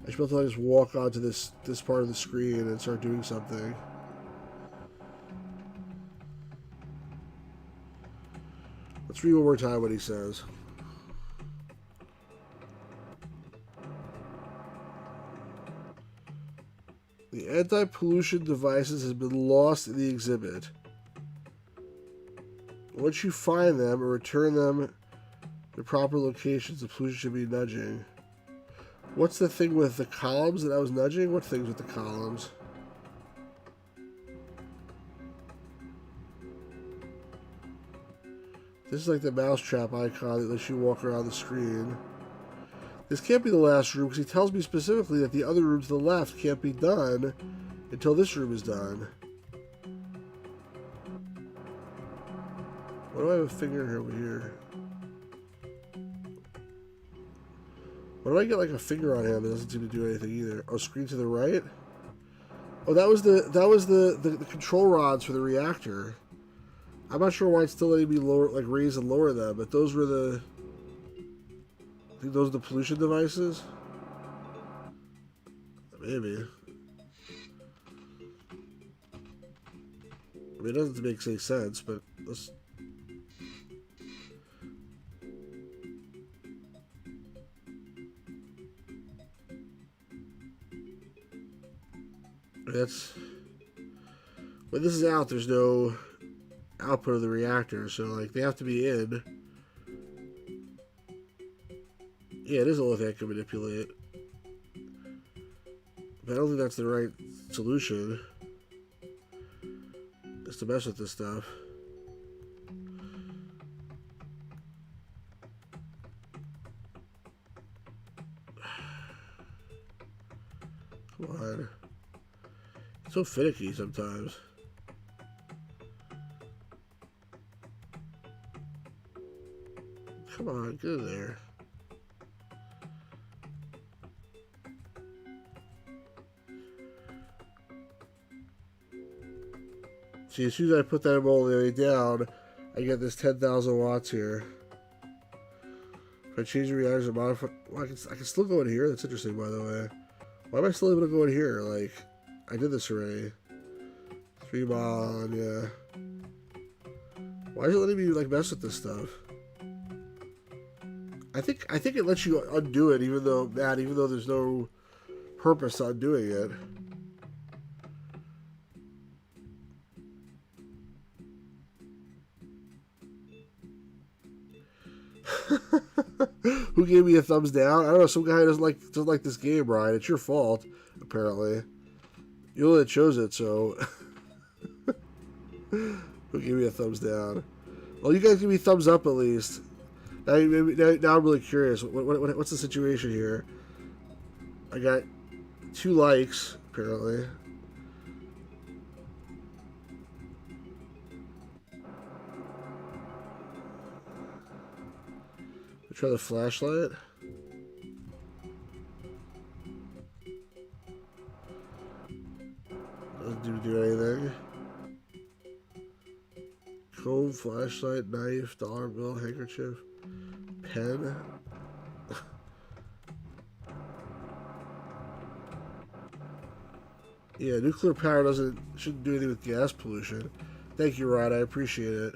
I should be able to just walk onto this part of the screen and start doing something. Let's read one more time what he says. The anti-pollution devices have been lost in the exhibit. Once you find them or return them the proper locations, the pollution should be nudging. What's the thing with the columns that I was nudging? What things with the columns? This is like the mousetrap icon that lets you walk around the screen. This can't be the last room because he tells me specifically that the other room to the left can't be done until this room is done. Why do I have a finger over here? Why do I get like a finger on him that doesn't seem to do anything either? Oh, screen to the right? Oh, that was the control rods for the reactor. I'm not sure why it's still letting me lower, like raise and lower them, but those were the... I think those are the pollution devices? Maybe. I mean, it doesn't make any sense, but let's... That's... When this is out, there's no output of the reactor, so like they have to be in. Yeah, it is the only thing I can manipulate. But I don't think that's the right solution. Just to mess with this stuff. Come on. It's so finicky sometimes. Come on, get in there. See, as soon as I put that all the way down, I get this 10,000 watts here. If I change the reactors and modify... Well, I can still go in here. That's interesting, by the way. Why am I still able to go in here? Like, I did this already. 3 mile, yeah. Why is it letting me, like, mess with this stuff? I think it lets you undo it, even though there's no purpose on doing it. Who gave me a thumbs down? I don't know. Some guy doesn't like this game, Brian. It's your fault, apparently. You're the one that chose it, so. Who gave me a thumbs down? Well, you guys give me thumbs up at least. Now I'm really curious. What's the situation here? I got 2 likes, apparently. Try the flashlight. Doesn't do anything. Comb, flashlight, knife, dollar bill, handkerchief, pen. Yeah, nuclear power shouldn't do anything with gas pollution. Thank you, Rod. I appreciate it.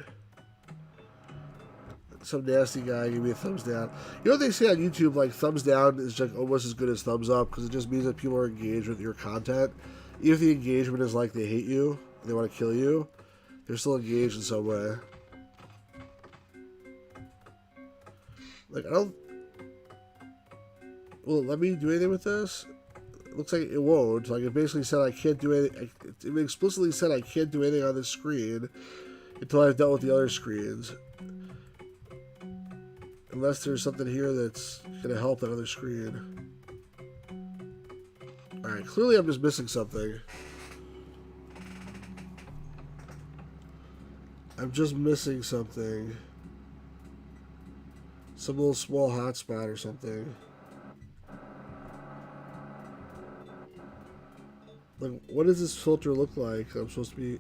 Some nasty guy gave me a thumbs down. You know what they say on YouTube? Like, thumbs down is like almost as good as thumbs up because it just means that people are engaged with your content. Even if the engagement is like they hate you, they want to kill you, they're still engaged in some way. Like, I don't... Will it let me do anything with this? It looks like it won't. Like, it basically said I can't do anything. It explicitly said I can't do anything on this screen until I've dealt with the other screens. Unless there's something here that's going to help that other screen. Alright, clearly I'm just missing something. I'm just missing something. Some little small hotspot or something. Like, what does this filter look like? I'm supposed to be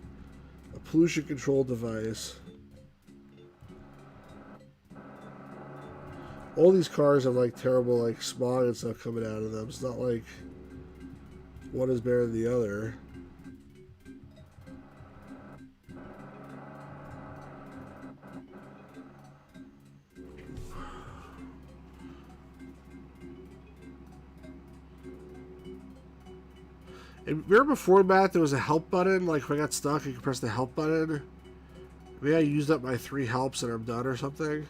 a pollution control device. All these cars have like terrible like smog and stuff coming out of them. It's not like one is better than the other. And remember before, Matt, there was a help button? Like, if I got stuck, I could press the help button. Maybe I used up my 3 helps and I'm done or something.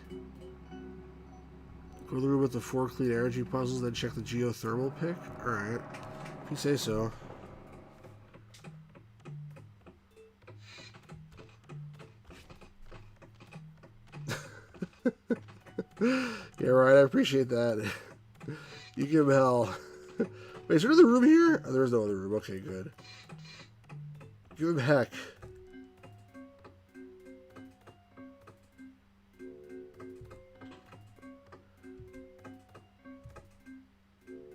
Go to the room with the 4 clean energy puzzles, then check the geothermal pick? Alright. If you say so. Yeah, right, I appreciate that. You give him hell. Wait, is there another room here? Oh, there's no other room. Okay, good. Give him heck.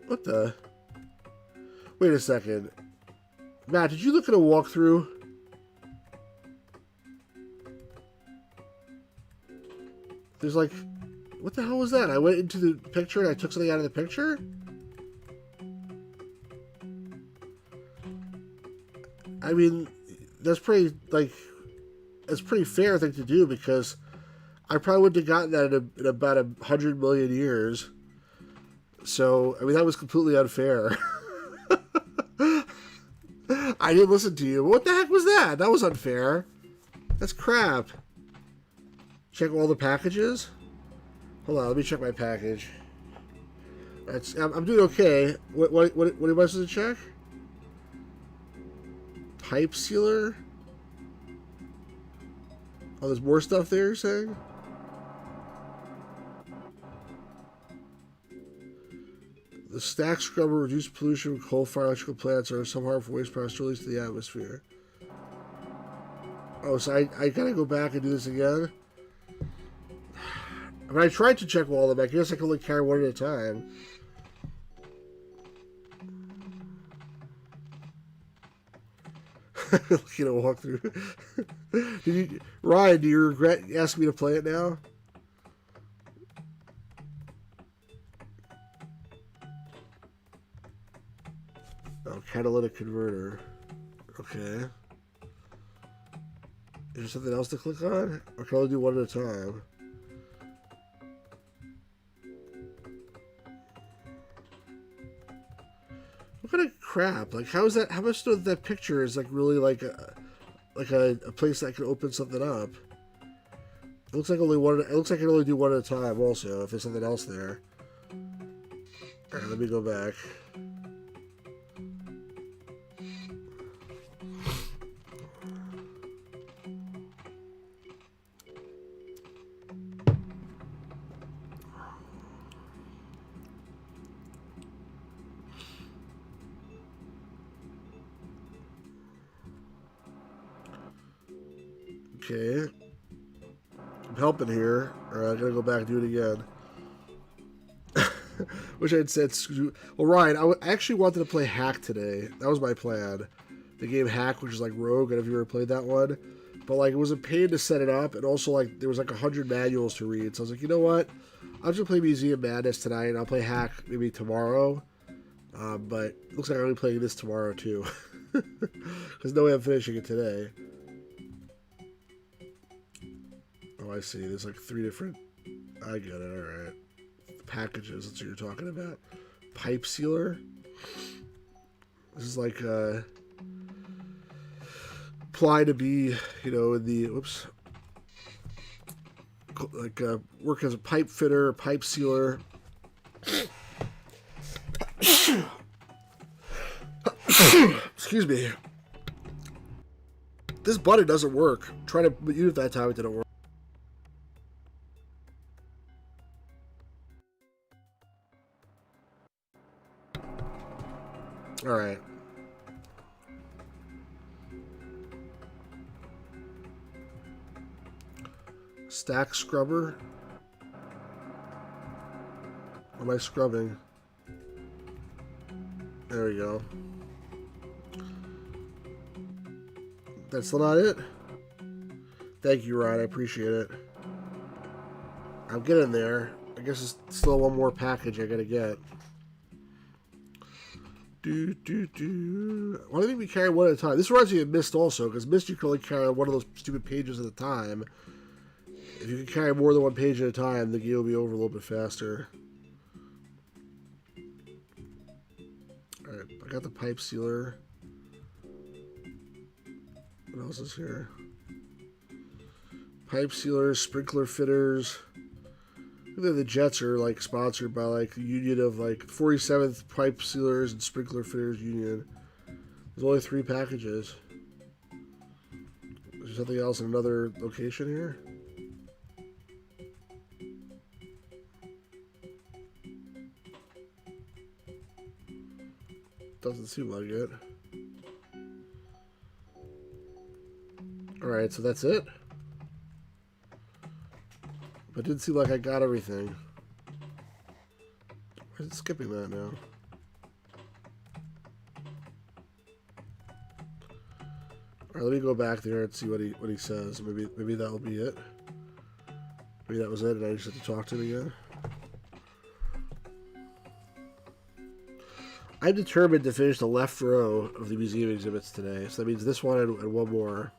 What the? Wait a second. Matt, did you look at a walkthrough? There's like... What the hell was that? I went into the picture and I took something out of the picture? I mean, that's pretty, like... It's a pretty fair thing to do because I probably wouldn't have gotten that in about 100 million years. So, I mean, that was completely unfair. I didn't listen to you. What the heck was that? That was unfair. That's crap. Check all the packages? Hold on, let me check my package. I'm doing okay. What am I supposed to check? Type sealer? Oh, there's more stuff there, you're saying? The stack scrubber reduced pollution from coal-fired electrical plants or some harmful waste products released to the atmosphere. Oh, so I gotta go back and do this again? I mean, I tried to check all of them. I guess I can only carry one at a time. Looking at a walkthrough. Ryan, do you regret asking me to play it now? Oh, catalytic converter. Okay. Is there something else to click on? Or can I only do one at a time? What kind of crap? Like, how is that? How much of that picture is like really like a place that can open something up? It looks like only one. It looks like I can only do one at a time. Also, if there's something else there. All right, let me go back. Okay. I'm helping here. Alright, I gotta go back and do it again. Wish I had said... Well, Ryan, I actually wanted to play Hack today. That was my plan. The game Hack, which is like Rogue. I don't know if you ever played that one. But, like, it was a pain to set it up. And also, like, there was, like, 100 manuals to read. So I was like, you know what? I'm just going to play Museum Madness tonight. And I'll play Hack maybe tomorrow. But it looks like I'm only playing this tomorrow, too. There's no way I'm finishing it today. Oh, I see. There's, like, 3 different... I get it. All right. Packages, that's what you're talking about. Pipe sealer. This is like apply to be, you know, in the like work as a pipe fitter, pipe sealer. Excuse me. This button doesn't work. Try to use it that time, it didn't work. All right. Stack scrubber. What am I scrubbing? There we go. That's still not it? Thank you, Ryan. I appreciate it. I'm getting there. I guess it's still one more package I gotta get. Why don't we carry one at a time? This reminds me of Myst also, because Myst you can only carry one of those stupid pages at a time. If you can carry more than one page at a time, the game will be over a little bit faster. Alright, I got the pipe sealer. What else is here? Pipe sealers, sprinkler fitters. The Jets are like sponsored by like the union of like 47th Pipe Sealers and Sprinkler Fitters Union. There's only 3 packages. Is there something else in another location here? Doesn't seem like it. Alright, so that's it. But it didn't seem like I got everything. Why is it skipping that now? Alright, let me go back there and see what he says. Maybe that'll be it. Maybe that was it and I just have to talk to him again. I'm determined to finish the left row of the museum exhibits today. So that means this one and one more.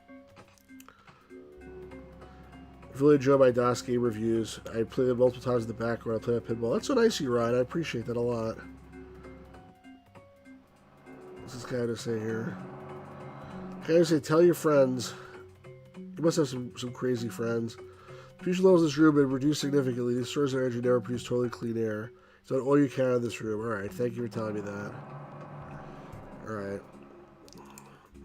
I really enjoy my DOS game reviews. I play them multiple times in the background. I play a pinball. That's so nice of you, Ryan. I appreciate that a lot. What's this guy to say here? Guy to say, tell your friends. You must have some crazy friends. The pollution levels in this room have reduced significantly. These sources of energy never produce totally clean air. So all you can in this room. Alright, thank you for telling me that. Alright.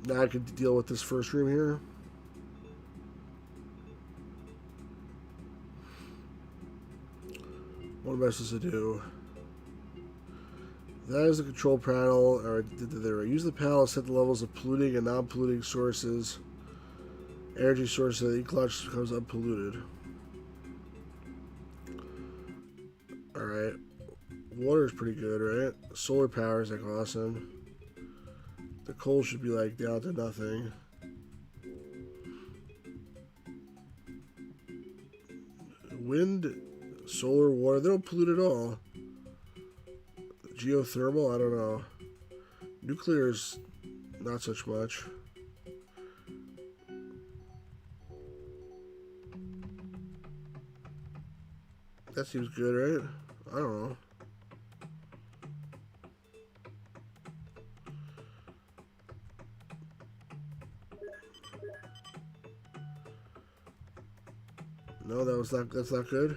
Now I can deal with this first room here. What am I supposed to do? That is the control panel. Alright, use the panel to set the levels of polluting and non-polluting sources. Energy source so the ecology becomes unpolluted. Alright. Water is pretty good, right? Solar power is like awesome. The coal should be like down to nothing. Wind, solar, water, they don't pollute at all. Geothermal, I don't know. Nuclear's not such much. That seems good, right? I don't know. No, that's not good.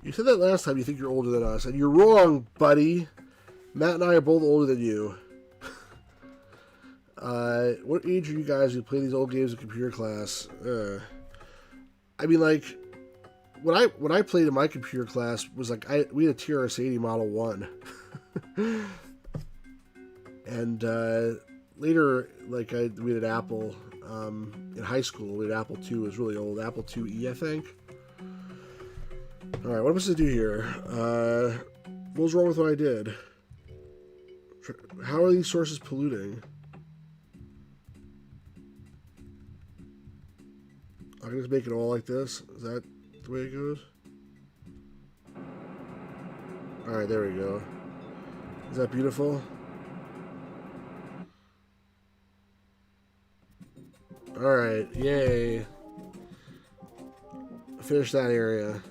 You said that last time you think you're older than us, and you're wrong, buddy. Matt and I are both older than you. What age are you guys who play these old games in computer class? I mean, like, when I played in my computer class was like we had a TRS-80 Model 1. And later, like we had an Apple. in high school when Apple II was really old. Apple IIe, I think. Alright, what am I supposed to do here? What was wrong with what I did? How are these sources polluting? I can just make it all like this? Is that the way it goes? Alright, there we go. Is that beautiful? Alright, yay. Finish that area.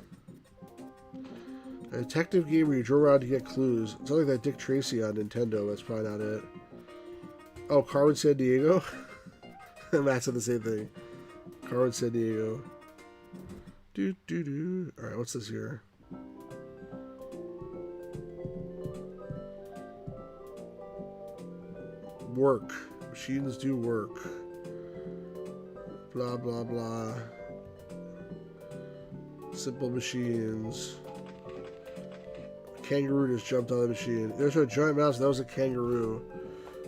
A detective game where you drove around to get clues. It's like that Dick Tracy on Nintendo. That's probably not it. Oh, Carmen Sandiego? Matt said the same thing. Carmen Sandiego. Alright, what's this here? Work. Machines do work. Blah, blah, blah. Simple machines. Kangaroo just jumped on the machine. There's a giant mouse. That was a kangaroo.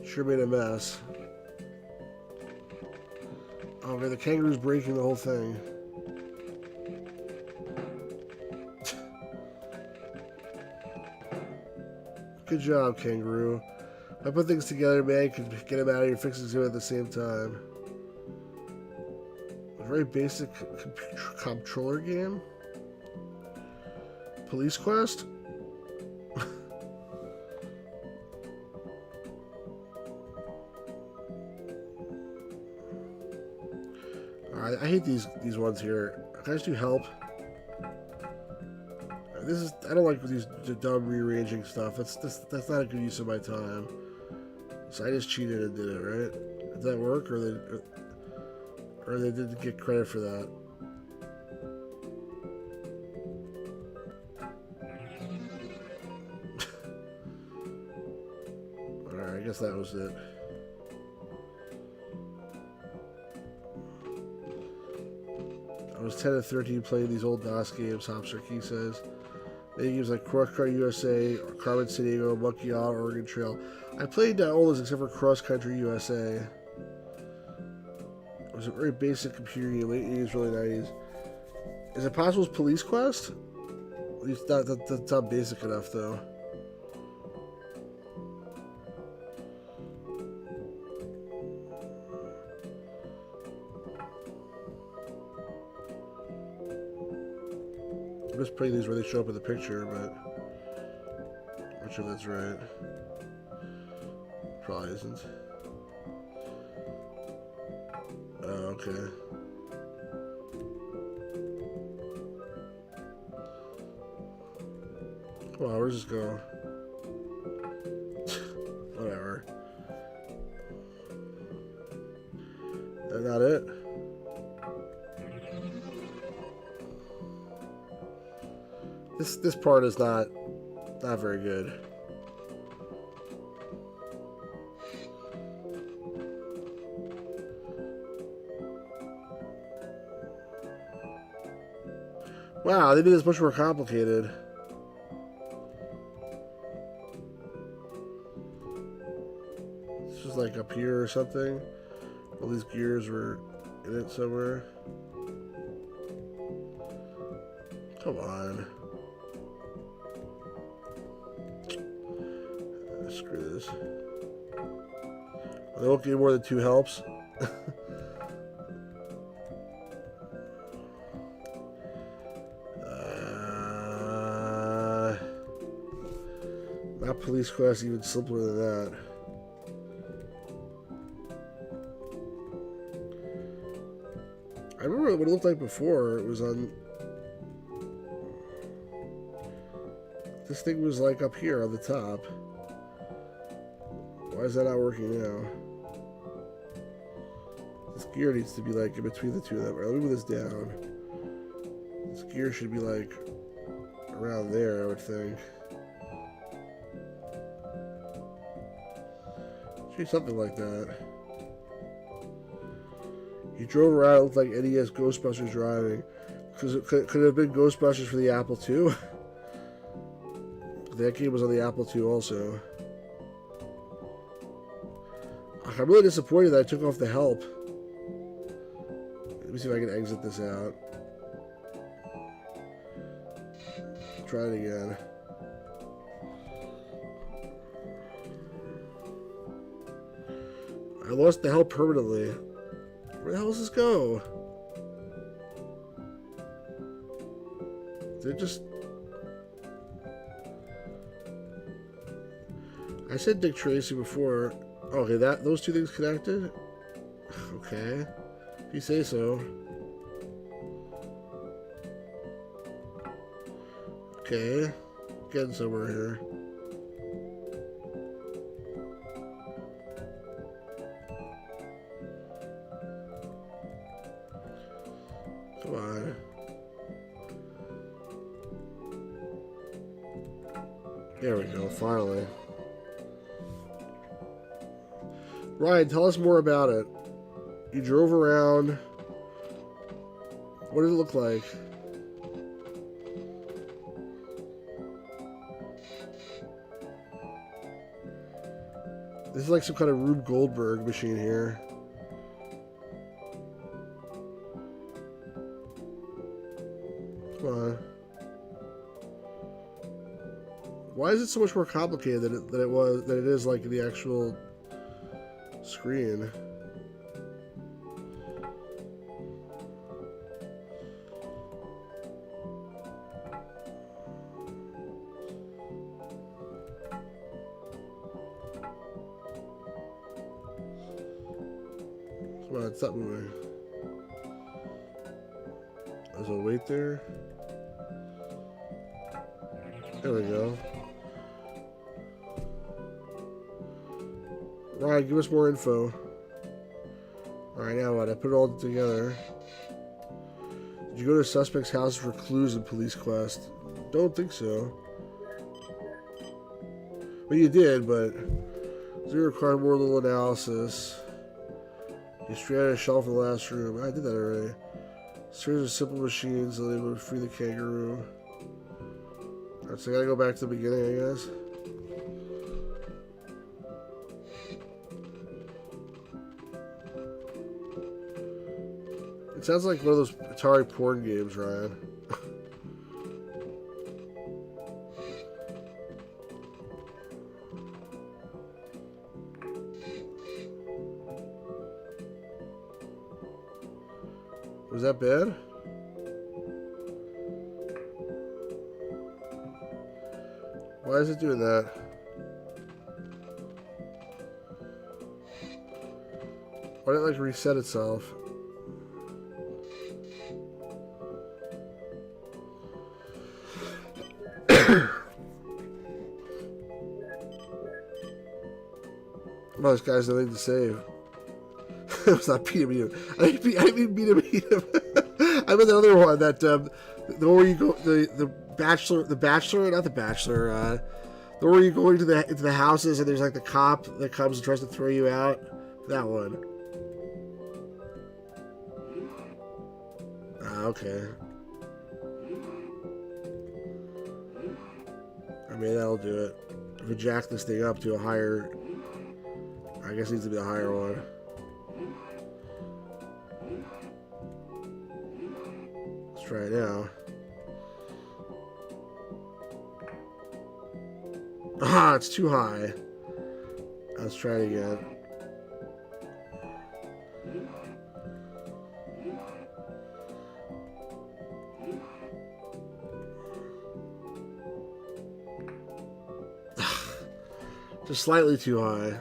Sure made a mess. Oh man, the kangaroo's breaking the whole thing. Good job, kangaroo. I put things together, man. Can get him out of here, fixing him at the same time. A very basic controller game. Police quest. Alright, I hate these ones here. Can I just do help? This is, I don't like these dumb rearranging stuff. That's not a good use of my time. So I just cheated and did it, right? Did that work, or they didn't get credit for that? Alright, I guess that was it. I was 10 and 13 playing these old DOS games, Hopster Key says. Many games like Cross Country USA, Carmen Sandiego, Monkey Island, Oregon Trail. I played all those except for Cross Country USA. It was a very basic computer game, late 80s, early 90s. Is it possible it's Police Quest? At least that's not basic enough, though. I'm just putting these where they show up in the picture, but I'm not sure if that's right. Probably isn't. Oh, okay. Come on, where's this going? Whatever. That's not it? This part is not very good. Wow, they made this much more complicated. This was like up here or something. All these gears were in it somewhere. Come on. Screw this. They won't give more than 2 helps. Not Police Quest, even simpler than that. I remember what it looked like before. It was on... This thing was like up here on the top. Why is that not working now? This gear needs to be like in between the two of them. Right, let me move this down. This gear should be like around there, I would think. Should be something like that. You drove around, it looked like NES Ghostbusters driving. Because it could have been Ghostbusters for the Apple II. That game was on the Apple II also. I'm really disappointed that I took off the help. me see if I can exit this out. Try it again. I lost the hell permanently. Where the hell does this go? Did it just... I said Dick Tracy before. Okay, those two things connected? Okay. If you say so. Okay. Getting somewhere here. Come on. There we go, finally. Ryan, tell us more about it. You drove around. What did it look like? This is like some kind of Rube Goldberg machine here. Come on. Why is it so much more complicated than it is like the actual screen? Come on, stop moving. There's a weight there. There we go. Right, give us more info. Alright, now what? I put it all together. Did you go to suspect's house for clues in police quest? Don't think so. Well, you did, but zero required more little analysis. You stranded a shelf in the last room. I did that already. Series of simple machines that able to free the kangaroo. Alright, so I gotta go back to the beginning, I guess. It sounds like one of those Atari porn games, Ryan. Was that bad? Why is it doing that? Why did it like reset itself? Well, this guy's nothing to save. It was not beat him. I didn't beat him. I meant the other one that the one where you go the bachelor, not the bachelor. The one where you go into the houses and there's like the cop that comes and tries to throw you out. That one. Ah, okay. I mean, that'll do it. If we jack this thing up to a higher, I guess it needs to be a higher one. Let's try it now. Ah, it's too high. Let's try it again. Just slightly too high.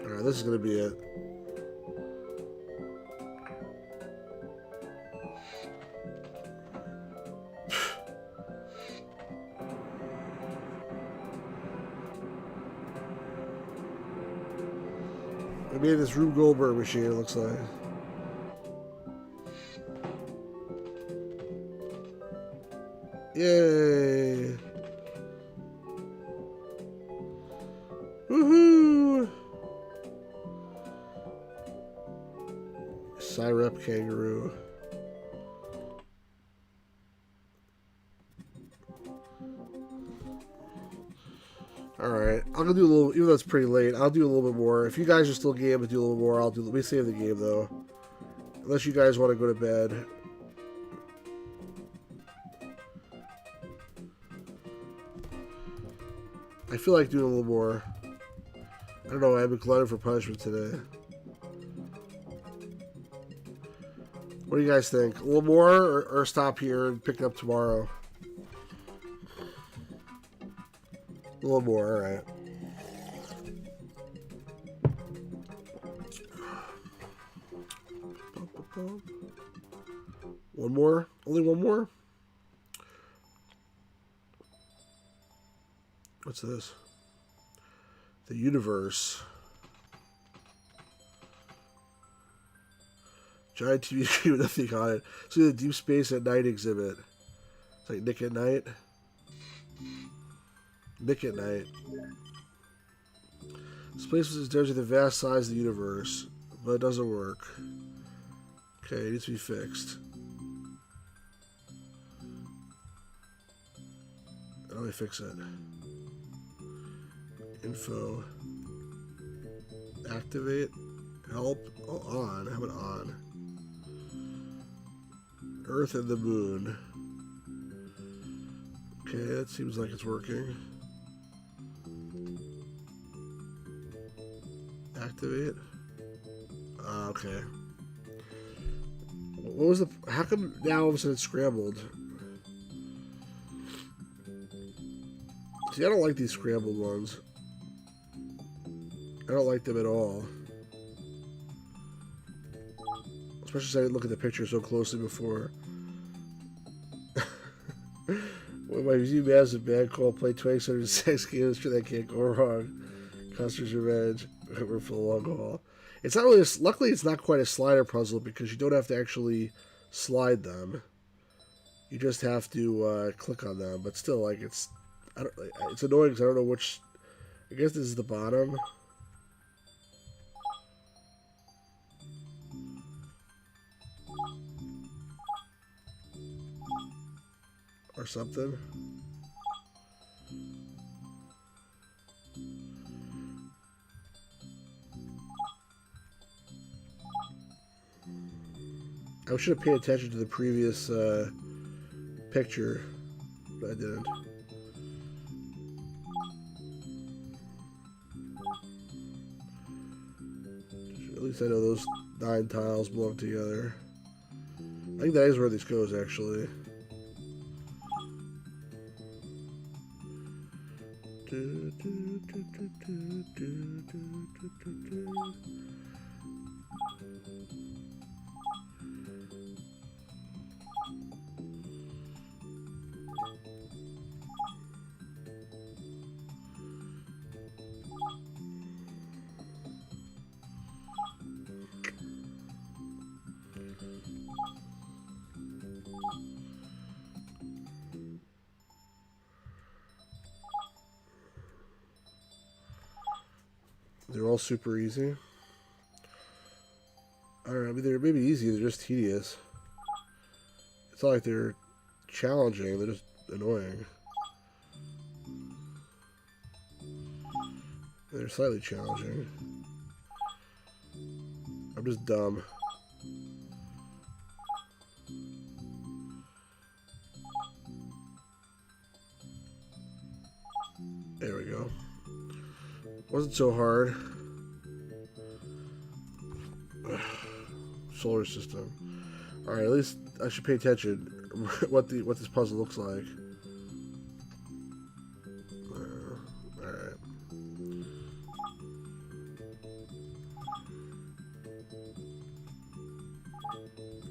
Alright, this is going to be it. I made this Rube Goldberg machine, it looks like. Yay! Woohoo! Sirep kangaroo. Alright, I'm gonna do a little, even though it's pretty late, I'll do a little bit more. If you guys are still game and do a little more, let me save the game though. Unless you guys want to go to bed. I feel like doing a little more. I don't know, I've been glutted for punishment today. What do you guys think? A little more or stop here and pick it up tomorrow? A little more, alright. One more? Only one more? What's this? The universe. Giant TV screen with nothing on it. See the Deep Space at Night exhibit. It's like Nick at Night. Nick at Night. This place was described with the vast size of the universe, but it doesn't work. Okay, it needs to be fixed. How do I fix it? Info. Activate. Help. Oh, on. How about on? Earth and the moon. Okay, that seems like it's working. Activate. Okay. What was the... How come now all of a sudden it's scrambled? See, I don't like these scrambled ones. I don't like them at all. Especially since I didn't look at the picture so closely before. When my museum has a bad call, play 26 games, sure that can't go wrong. Custer's Revenge. We're for the long haul. It's not really. Luckily, it's not quite a slider puzzle because you don't have to actually slide them. You just have to click on them. But still, like it's annoying because I don't know which. I guess this is the bottom. Or something. I should have paid attention to the previous picture, but I didn't. At least I know those 9 tiles belong together. I think that is where this goes, actually. They're all super easy. I don't know, I mean, they're maybe easy, they're just tedious. It's not like they're challenging, they're just annoying. They're slightly challenging. I'm just dumb. There we go. Wasn't so hard. Solar system. Alright, at least I should pay attention what this puzzle looks like. Alright.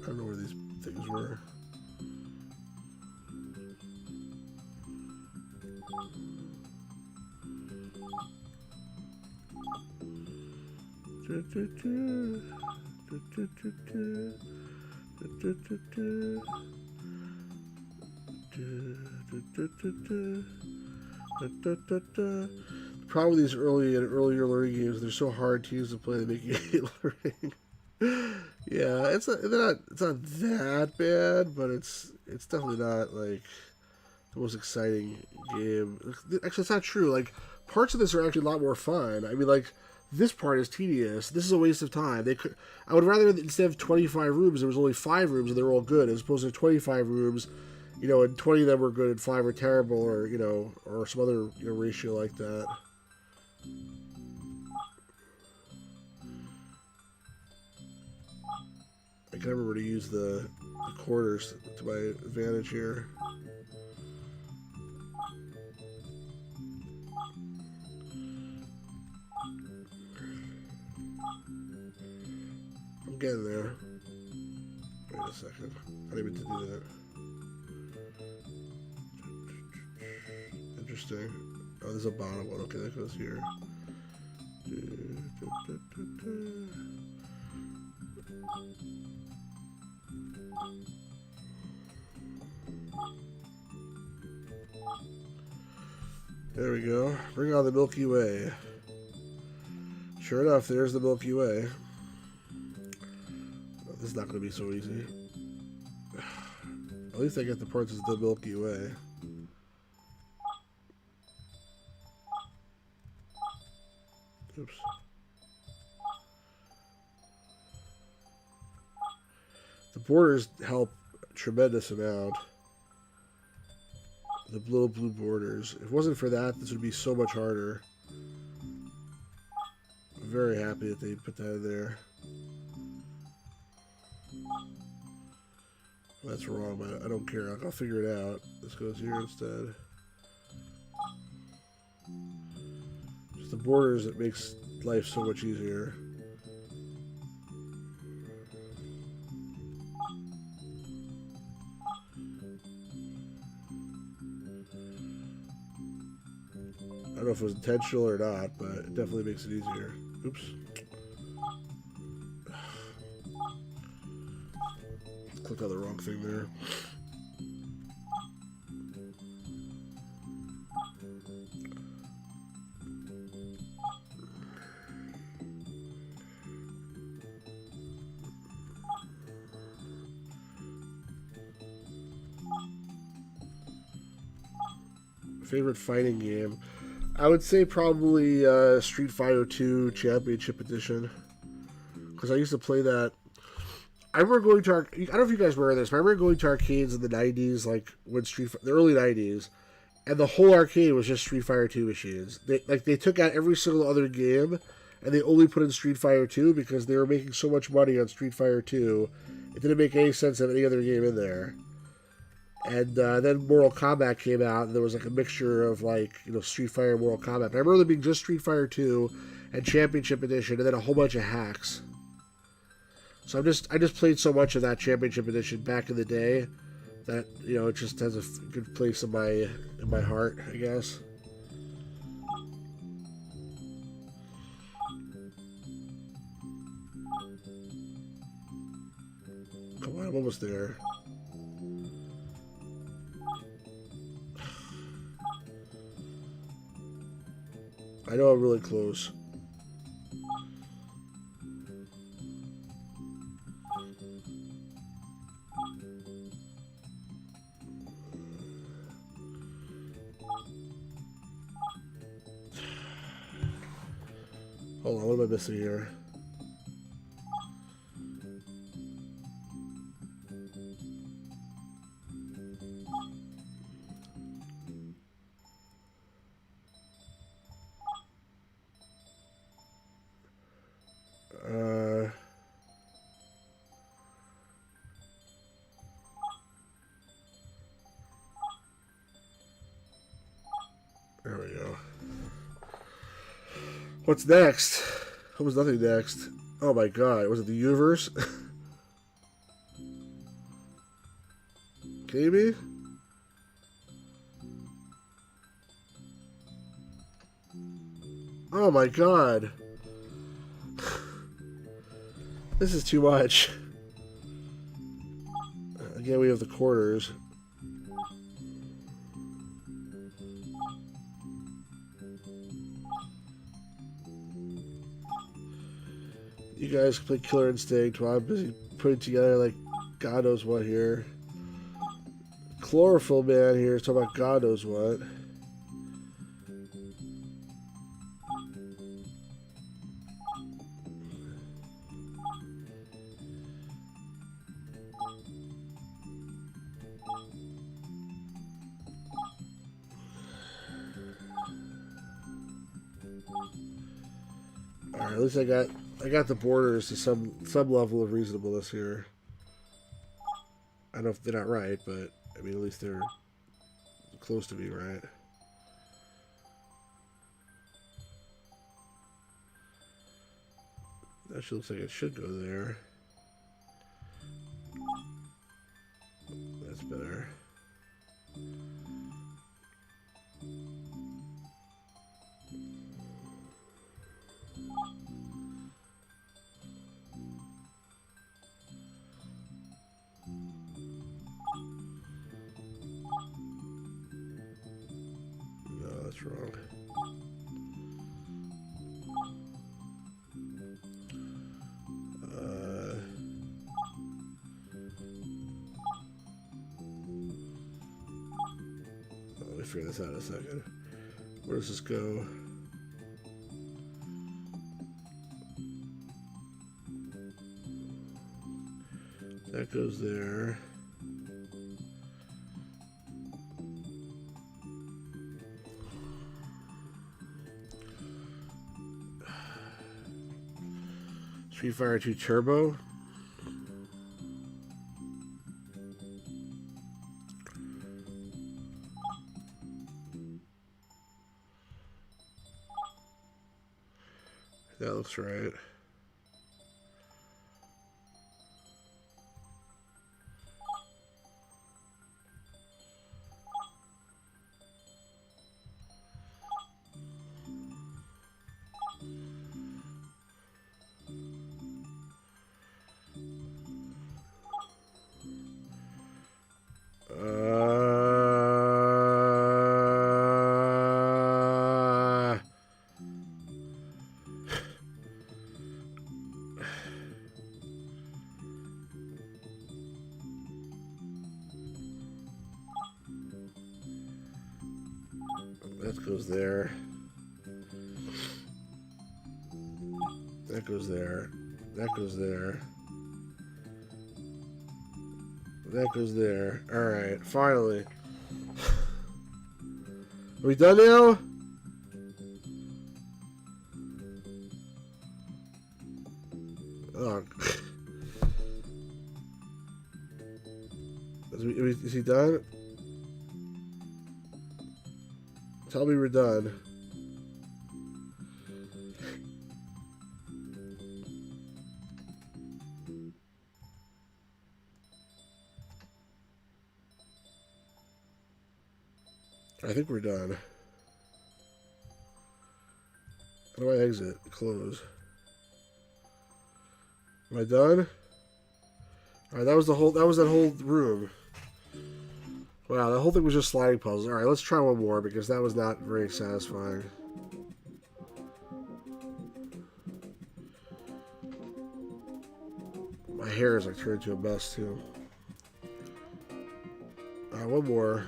I don't know where these things were. The problem with these earlier learning games, they're so hard to use to play, they make you hate learning. Yeah, it's not that bad, but it's definitely not like the most exciting game. Actually, it's not true. Like, parts of this are actually a lot more fun. I mean, like, this part is tedious. This is a waste of time. I would rather, instead of 25 rooms, there was only 5 rooms and they were all good, as opposed to 25 rooms, you know, and 20 of them were good and 5 were terrible, or, you know, or some other, you know, ratio like that. I can remember to use the quarters to my advantage here. I'm getting there. Wait a second. I didn't mean to do that. Interesting. Oh, there's a bottom one. Okay, that goes here. There we go. Bring on the Milky Way. Sure enough, there's the Milky Way. Oh, this is not going to be so easy. At least I get the parts of the Milky Way. Oops. The borders help a tremendous amount. The little blue borders. If it wasn't for that, this would be so much harder. I'm very happy that they put that in there. That's wrong, but I don't care. I'll figure it out. This goes here instead. Just the borders that makes life so much easier. I don't know if it was intentional or not, but it definitely makes it easier. Oops. Clicked on the wrong thing there. Favorite fighting game? I would say probably Street Fighter 2 Championship Edition, because I used to play that. I remember going to I don't know if you guys remember this, but I remember going to arcades in the 90s, like when the early 90s, and the whole arcade was just Street Fighter 2 machines. They took out every single other game, and they only put in Street Fighter 2 because they were making so much money on Street Fighter 2. It didn't make any sense to have any other game in there. And then Mortal Kombat came out, and there was like a mixture of like, you know, Street Fighter and Mortal Kombat. But I remember there being just Street Fighter 2 and Championship Edition, and then a whole bunch of hacks. So I just played so much of that Championship Edition back in the day that, you know, it just has a good place in my heart, I guess. Come on, I'm almost there. I know I'm really close. Hold on, what am I missing here? There we go. What's next? There was nothing next. Oh my god, was it the universe? Maybe? Oh my god. This is too much. Again, we have the quarters. You guys can play Killer Instinct while I'm busy putting together, like, God knows what here. chlorophyll man here is talking about God knows what. Alright, at least I got the borders to some level of reasonableness here. I don't know if they're not right, but I mean at least they're close to being right. That actually looks like it should go there. That's better. No, that's wrong. Let me figure this out in a second. Where does this go? That goes there. Street Fighter 2 Turbo. That looks right. That goes there. That goes there. That goes there. That goes there. Alright, finally. Are we done now? Oh. Is he done? Tell me we're done. I think we're done. How do I exit? Close. Am I done? Alright, that was that whole room. Wow, that whole thing was just sliding puzzles. Alright, let's try one more because that was not very satisfying. My hair is like turned into a mess too. Alright, one more.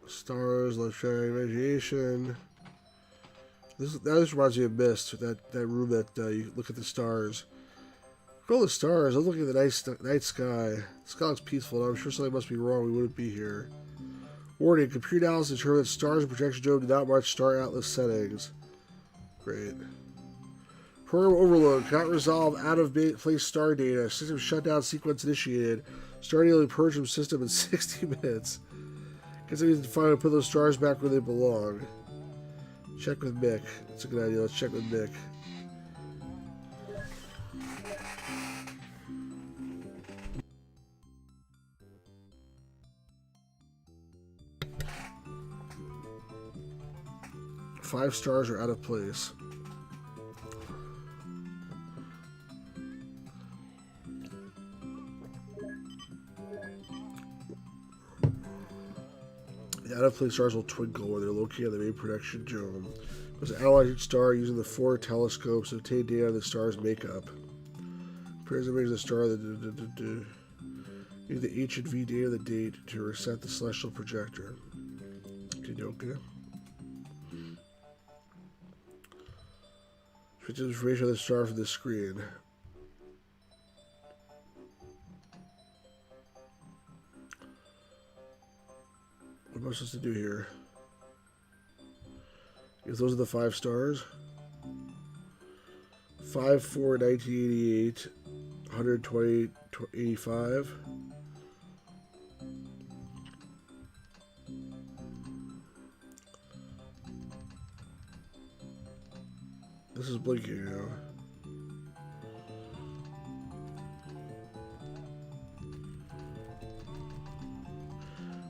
Stars, electronic radiation. That reminds me of Mist. That room that you look at the stars. Look at all the stars. I'm looking at the night sky. The sky looks peaceful, and I'm sure something must be wrong. We wouldn't be here. Warning: computer analysis determined that stars and projection dome did not match star atlas settings. Great. Program overload. Cannot resolve out-of-place star data. System shutdown sequence initiated. Star nearly purged from system in 60 minutes. Guess I need to finally put those stars back where they belong. Check with Mick. That's a good idea. Let's check with Mick. Five stars are out of place. The out-of-place stars will twinkle where they're located on the main production dome. Was analyze each star using the 4 telescopes to obtain data on the star's makeup. Pairs of images of the star that use the H and V data of the date to reset the celestial projector. Okay. Switch information on the star from the screen. What am I supposed to do here? If those are the 5 stars. 5/4 1988, 120 85. This is blinking now.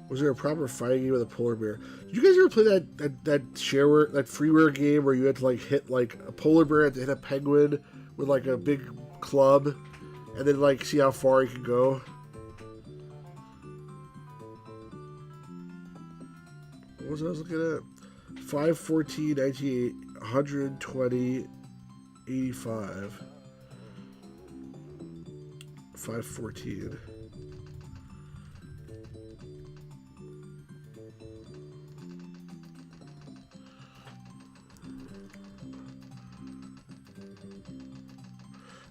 Was there a proper fighting game with a polar bear? Did you guys ever play that shareware, that freeware game where you had to like hit like a polar bear had to hit a penguin with like a big club, and then like see how far you could go? What was I looking at? 5/14 1988, 120 85. 5/14.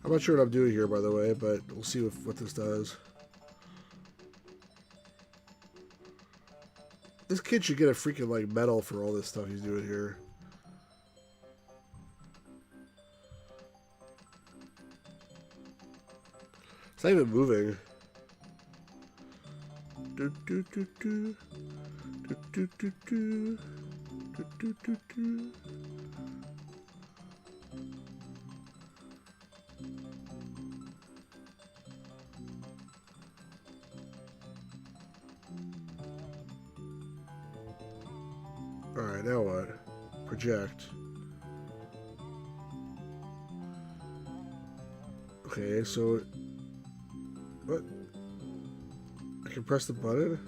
I'm not sure what I'm doing here, by the way, but we'll see what this does. This kid should get a freaking like medal for all this stuff he's doing here. It's not even moving. Do, do, do, do. Do, do, do, do. Do, do, do, do. Alright, now what? Project. Okay, so... What? I can press the button?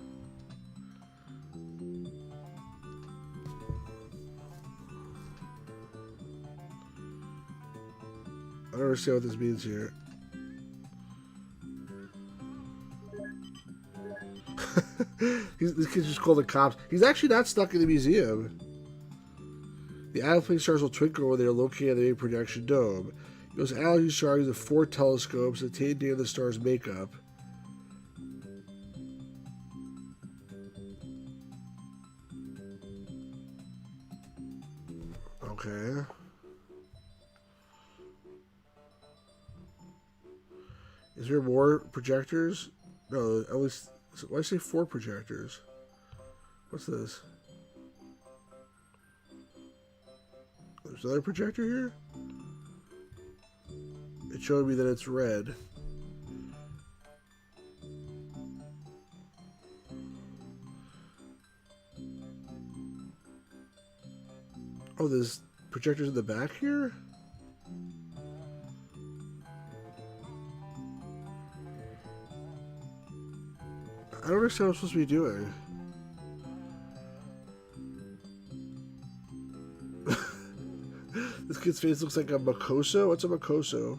I don't understand what this means here. This kid's just called the cops. He's actually not stuck in the museum. The aeroplane stars will twinkle when they are located at the main projection dome. He goes analyzing stars with 4 telescopes to obtain data of the star's makeup. Okay. Is there more projectors? No, at least... Why say 4 projectors? What's this? There's another projector here? It showed me that it's red. Oh, there's projectors in the back here? I don't understand what I'm supposed to be doing. This kid's face looks like a Makoso? What's a Makoso?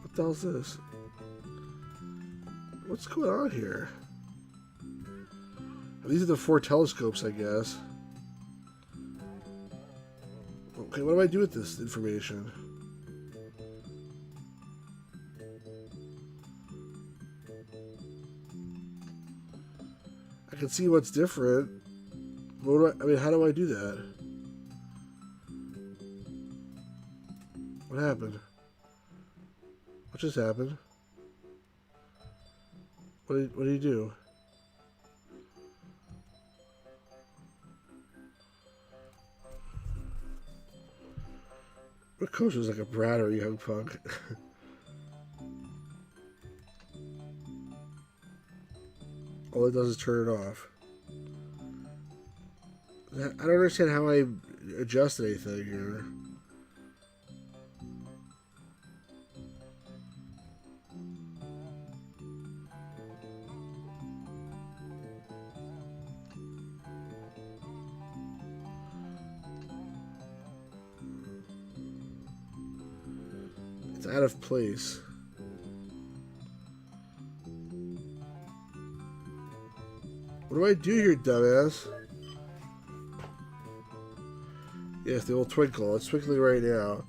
What the hell is this? What's going on here? These are the 4 telescopes, I guess. Okay, what do I do with this information? I can see what's different. What do I mean, how do I do that? What happened? What just happened? What did he do? Makoso's like a brat or a young punk. All it does is turn it off. I don't understand how I adjust anything here. It's out of place. What do I do here, dumbass? Yes, the old twinkle. It's twinkling right now.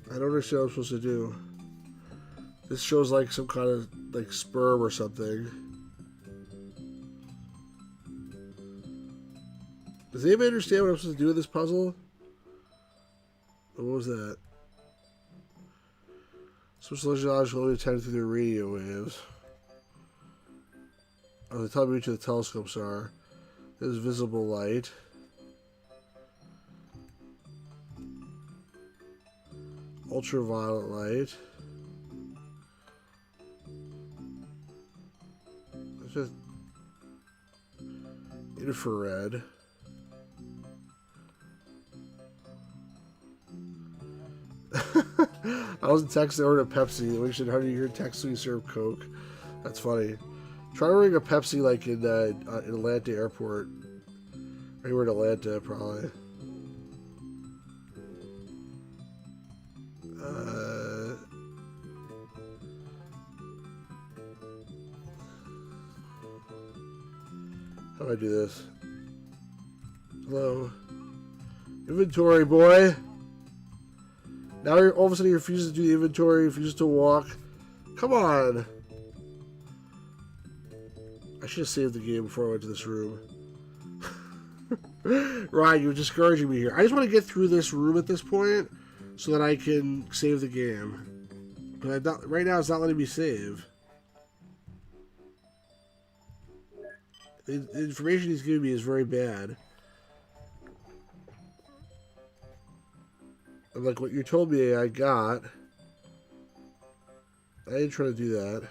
I don't understand what I'm supposed to do. This shows like some kind of like sperm or something. Does anybody understand what I'm supposed to do with this puzzle? What was that? Switch logical only attended through the radio waves. Oh, they tell me which of the telescopes are. There's visible light. Ultraviolet light. It's just infrared. I was in Texas, I ordered a Pepsi. We should how do you hear Texas when you serve Coke? That's funny. Try ordering a Pepsi like in Atlanta airport. Or you were in Atlanta, probably. How do I do this? Hello. Inventory, boy. Now you're all of a sudden he refuses to do the inventory, refuses to walk. Come on. I should have saved the game before I went to this room. Right, you're discouraging me here. I just want to get through this room at this point so that I can save the game. But right now it's not letting me save. The information he's giving me is very bad. And like what you told me I got. I didn't try to do that.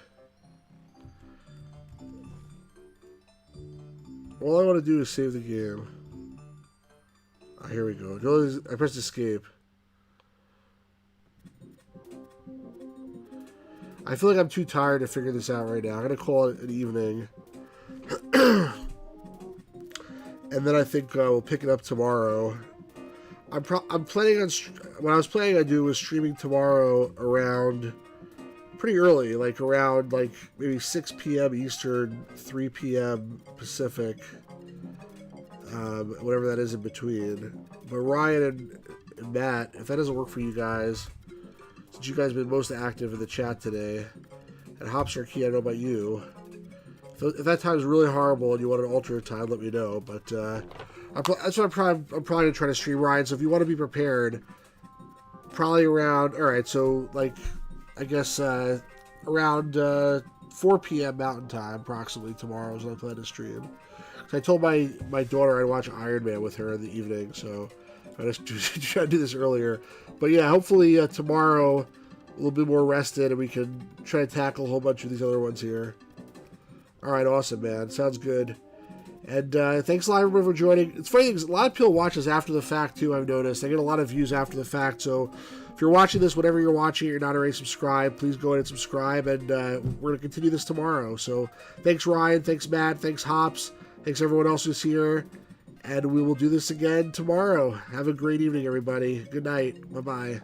All I want to do is save the game. Ah, here we go. I pressed escape. I feel like I'm too tired to figure this out right now. I'm going to call it an evening. And then I think we'll pick it up tomorrow. I'm planning on... What I was planning on doing was streaming tomorrow around... pretty early. Like around like maybe 6 p.m. Eastern, 3 p.m. Pacific. Whatever that is in between. But Ryan and Matt, if that doesn't work for you guys... Since you guys have been most active in the chat today, and Hopstar Key, I don't know about you. If that time's really horrible and you want an alternate time, let me know. But that's what I'm probably going to try to stream, Ryan. So if you want to be prepared, probably around, alright, so like, I guess around 4 p.m. Mountain Time, approximately, tomorrow is when I plan to stream. So I told my daughter I'd watch Iron Man with her in the evening, so I just try to do this earlier. But yeah, hopefully tomorrow a little bit more rested and we can try to tackle a whole bunch of these other ones here. Alright, awesome, man. Sounds good. And thanks a lot, everybody, for joining. It's funny, a lot of people watch us after the fact, too, I've noticed. I get a lot of views after the fact, so if you're watching this, whatever you're watching, you're not already subscribed, please go ahead and subscribe, and we're going to continue this tomorrow. So thanks, Ryan. Thanks, Matt. Thanks, Hops. Thanks, everyone else who's here. And we will do this again tomorrow. Have a great evening, everybody. Good night. Bye-bye.